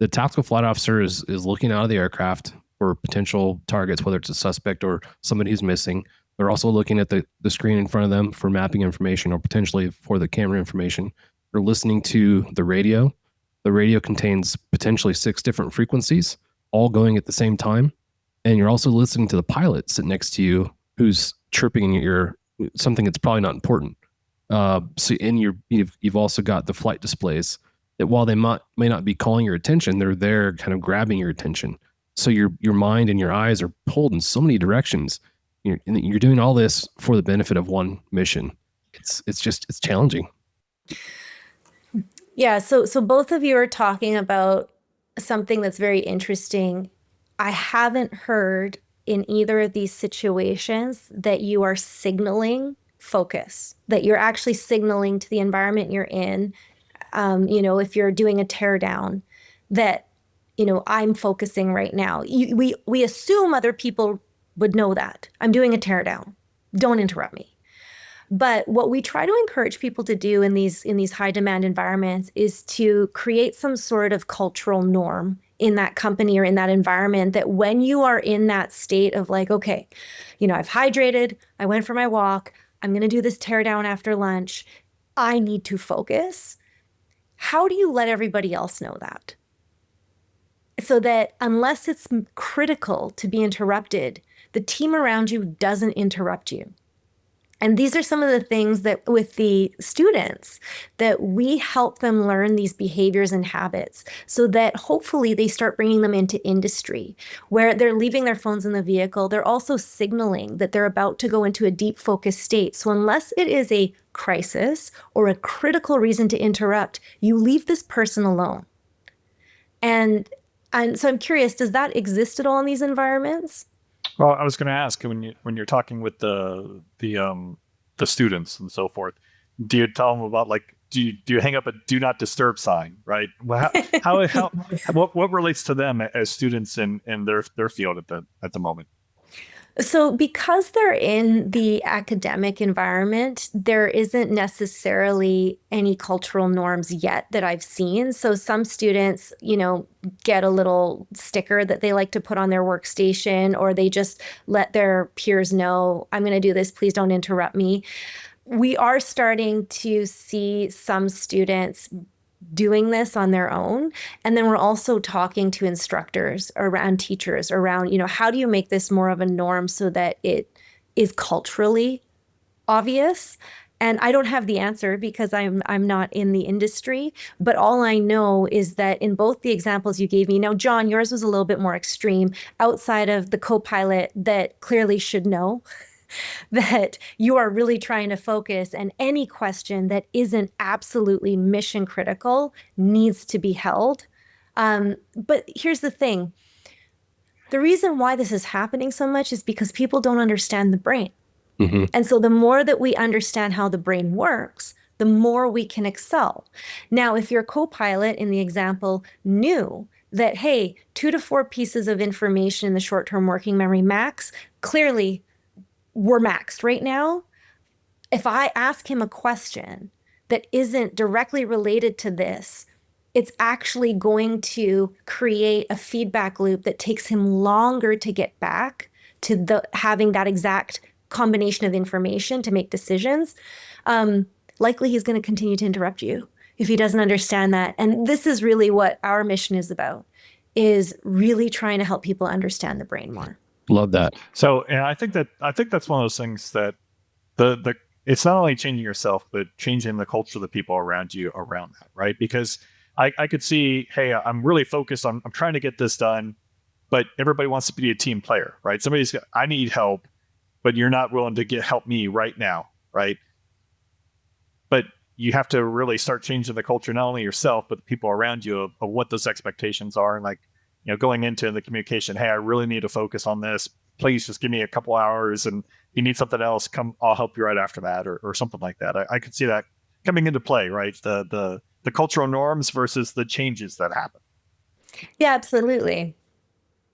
The tactical flight officer is looking out of the aircraft for potential targets, whether it's a suspect or somebody who's missing. They're also looking at the screen in front of them for mapping information, or potentially for the camera information. They're listening to the radio. The radio contains potentially 6 different frequencies, all going at the same time. And you're also listening to the pilot sit next to you, who's chirping in your ear something that's probably not important. So you've also got the flight displays that while they may not be calling your attention, they're there kind of grabbing your attention. So your mind and your eyes are pulled in so many directions. You're doing all this for the benefit of one mission. It's challenging. Yeah, so both of you are talking about something that's very interesting. I haven't heard in either of these situations that you are signaling focus, that you're actually signaling to the environment you're in. If you're doing a teardown, that, I'm focusing right now. We assume other people would know that. I'm doing a teardown. Don't interrupt me. But what we try to encourage people to do in these high demand environments is to create some sort of cultural norm in that company or in that environment, that when you are in that state of like, okay, I've hydrated, I went for my walk, I'm going to do this teardown after lunch, I need to focus. How do you let everybody else know that? So that unless it's critical to be interrupted, the team around you doesn't interrupt you. And these are some of the things that with the students that we help them learn these behaviors and habits so that hopefully they start bringing them into industry where they're leaving their phones in the vehicle. They're also signaling that they're about to go into a deep focus state. So unless it is a crisis or a critical reason to interrupt, you leave this person alone. And so I'm curious, does that exist at all in these environments? Well, I was going to ask when you're talking with the students and so forth, do you tell them about do you hang up a do not disturb sign, right? Well, what relates to them as students in their field at the moment? So because they're in the academic environment, there isn't necessarily any cultural norms yet that I've seen. So some students, get a little sticker that they like to put on their workstation, or they just let their peers know, I'm going to do this, please don't interrupt me. We are starting to see some students doing this on their own. And then we're also talking to instructors around teachers around, how do you make this more of a norm so that it is culturally obvious? And I don't have the answer because I'm not in the industry, but all I know is that in both the examples you gave me, now, John, yours was a little bit more extreme outside of the co-pilot that clearly should know that you are really trying to focus, and any question that isn't absolutely mission critical needs to be held. But here's the thing. The reason why this is happening so much is because people don't understand the brain. Mm-hmm. And so the more that we understand how the brain works, the more we can excel. Now, if your co-pilot in the example knew that, hey, 2 to 4 pieces of information in the short-term working memory max, clearly we're maxed right now. If I ask him a question that isn't directly related to this, it's actually going to create a feedback loop that takes him longer to get back to having that exact combination of information to make decisions. Likely he's going to continue to interrupt you if he doesn't understand that. And this is really what our mission is about, is really trying to help people understand the brain more. Love that. So, and I think that's one of those things that the it's not only changing yourself, but changing the culture of the people around you around that, right? Because I could see, hey, I'm really focused on, I'm trying to get this done, but everybody wants to be a team player, right? I need help, but you're not willing to help me right now, right? But you have to really start changing the culture, not only yourself, but the people around you of what those expectations are. And going into the communication, hey, I really need to focus on this. Please just give me a couple hours, and if you need something else, I'll help you right after that, or something like that. I could see that coming into play, right? The cultural norms versus the changes that happen. Yeah, absolutely.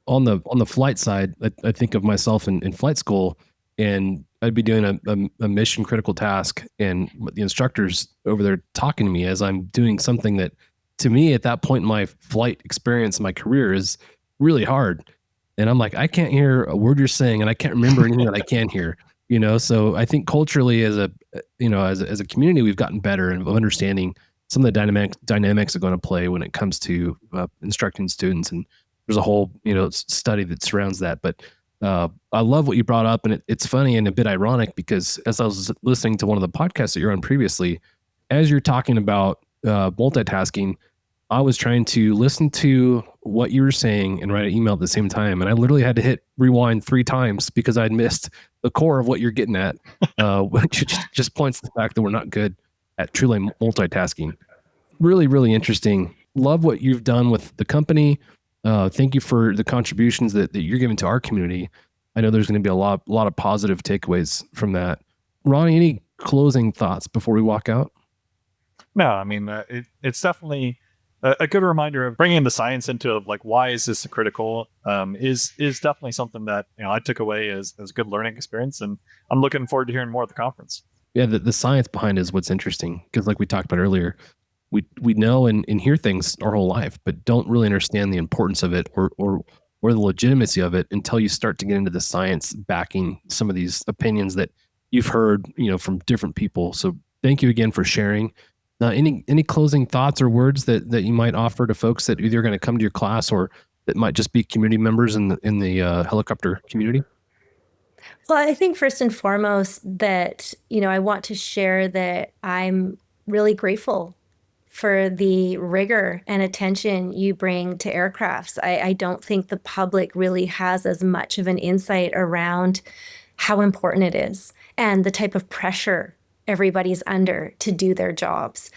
On the flight side, I think of myself in flight school, and I'd be doing a mission critical task, and the instructor's over there talking to me as I'm doing something that, to me, at that point in my flight experience, my career, is really hard. And I'm like, I can't hear a word you're saying, and I can't remember anything that I can hear. So I think culturally, as a community, we've gotten better and understanding some of the dynamics are going to play when it comes to instructing students. And there's a whole study that surrounds that. But I love what you brought up, and it's funny and a bit ironic because as I was listening to one of the podcasts that you're on previously, as you're talking about multitasking, I was trying to listen to what you were saying and write an email at the same time. And I literally had to hit rewind 3 times because I'd missed the core of what you're getting at, which just points to the fact that we're not good at truly multitasking. Really, really interesting. Love what you've done with the company. Thank you for the contributions that you're giving to our community. I know there's going to be a lot of positive takeaways from that. Ronnie, any closing thoughts before we walk out? No, I mean, it's definitely a good reminder of bringing the science into like, why is this critical, is definitely something that, I took away as a good learning experience. And I'm looking forward to hearing more at the conference. Yeah, the science behind it is what's interesting, because like we talked about earlier, we know and hear things our whole life, but don't really understand the importance of it or the legitimacy of it until you start to get into the science backing some of these opinions that you've heard, from different people. So thank you again for sharing. Any closing thoughts or words that you might offer to folks that either are going to come to your class or that might just be community members in the helicopter community? Well, I think first and foremost that, I want to share that I'm really grateful for the rigor and attention you bring to aircrafts. I don't think the public really has as much of an insight around how important it is and the type of pressure everybody's under to do their jobs.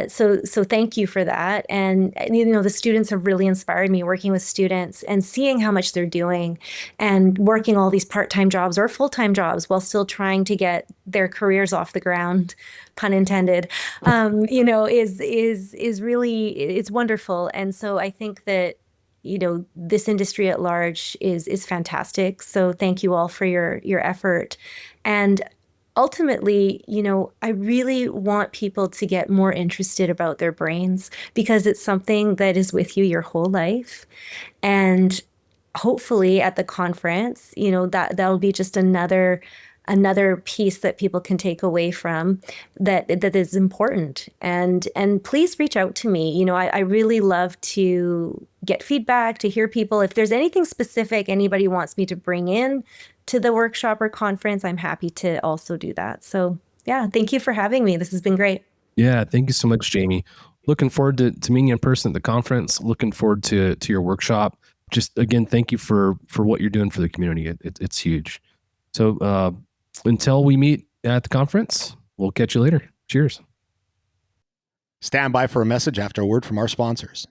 So thank you for that. And, the students have really inspired me, working with students and seeing how much they're doing and working all these part-time jobs or full-time jobs while still trying to get their careers off the ground, pun intended, is really, it's wonderful. And so I think that, this industry at large is fantastic. So thank you all for your effort. And ultimately, I really want people to get more interested about their brains because it's something that is with you your whole life. And hopefully at the conference, that'll be just another piece that people can take away from that is important. And please reach out to me. I really love to get feedback, to hear people. If there's anything specific anybody wants me to bring in to the workshop or conference, I'm happy to also do that. So yeah, thank you for having me. This has been great. Yeah, thank you so much, Jamie. Looking forward to meeting you in person at the conference. Looking forward to your workshop. Just again, thank you for what you're doing for the community. It's huge. So until we meet at the conference, we'll catch you later. Cheers. Stand by for a message after a word from our sponsors.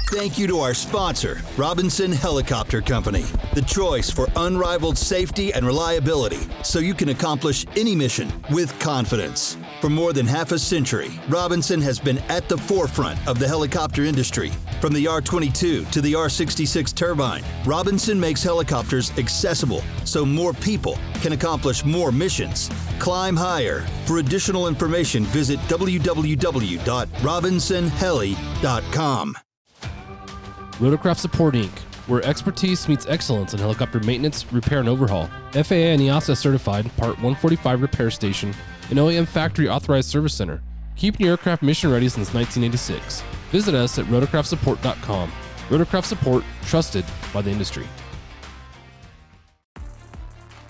Thank you to our sponsor, Robinson Helicopter Company, the choice for unrivaled safety and reliability so you can accomplish any mission with confidence. For more than half a century, Robinson has been at the forefront of the helicopter industry. From the R-22 to the R-66 turbine, Robinson makes helicopters accessible so more people can accomplish more missions. Climb higher. For additional information, visit www.robinsonheli.com. Rotorcraft Support Inc., where expertise meets excellence in helicopter maintenance, repair, and overhaul. FAA and EASA certified, Part 145 repair station, and OEM factory authorized service center. Keeping your aircraft mission ready since 1986. Visit us at rotorcraftsupport.com. Rotorcraft Support, trusted by the industry.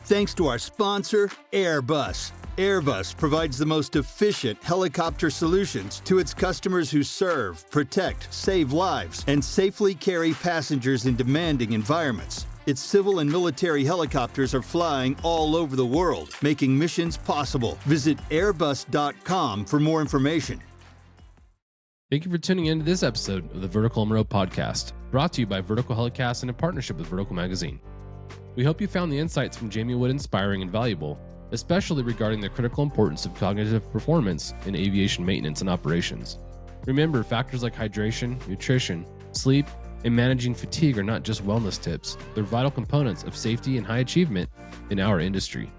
Thanks to our sponsor, Airbus. Airbus provides the most efficient helicopter solutions to its customers who serve, protect, save lives, and safely carry passengers in demanding environments. Its civil and military helicopters are flying all over the world, making missions possible. Visit airbus.com for more information. Thank you for tuning in to this episode of the Vertical MRO Podcast, brought to you by Vertical HeliCASTS in partnership with Vertical Magazine. We hope you found the insights from Jamie Wood inspiring and valuable, especially regarding the critical importance of cognitive performance in aviation maintenance and operations. Remember, factors like hydration, nutrition, sleep, and managing fatigue are not just wellness tips. They're vital components of safety and high achievement in our industry.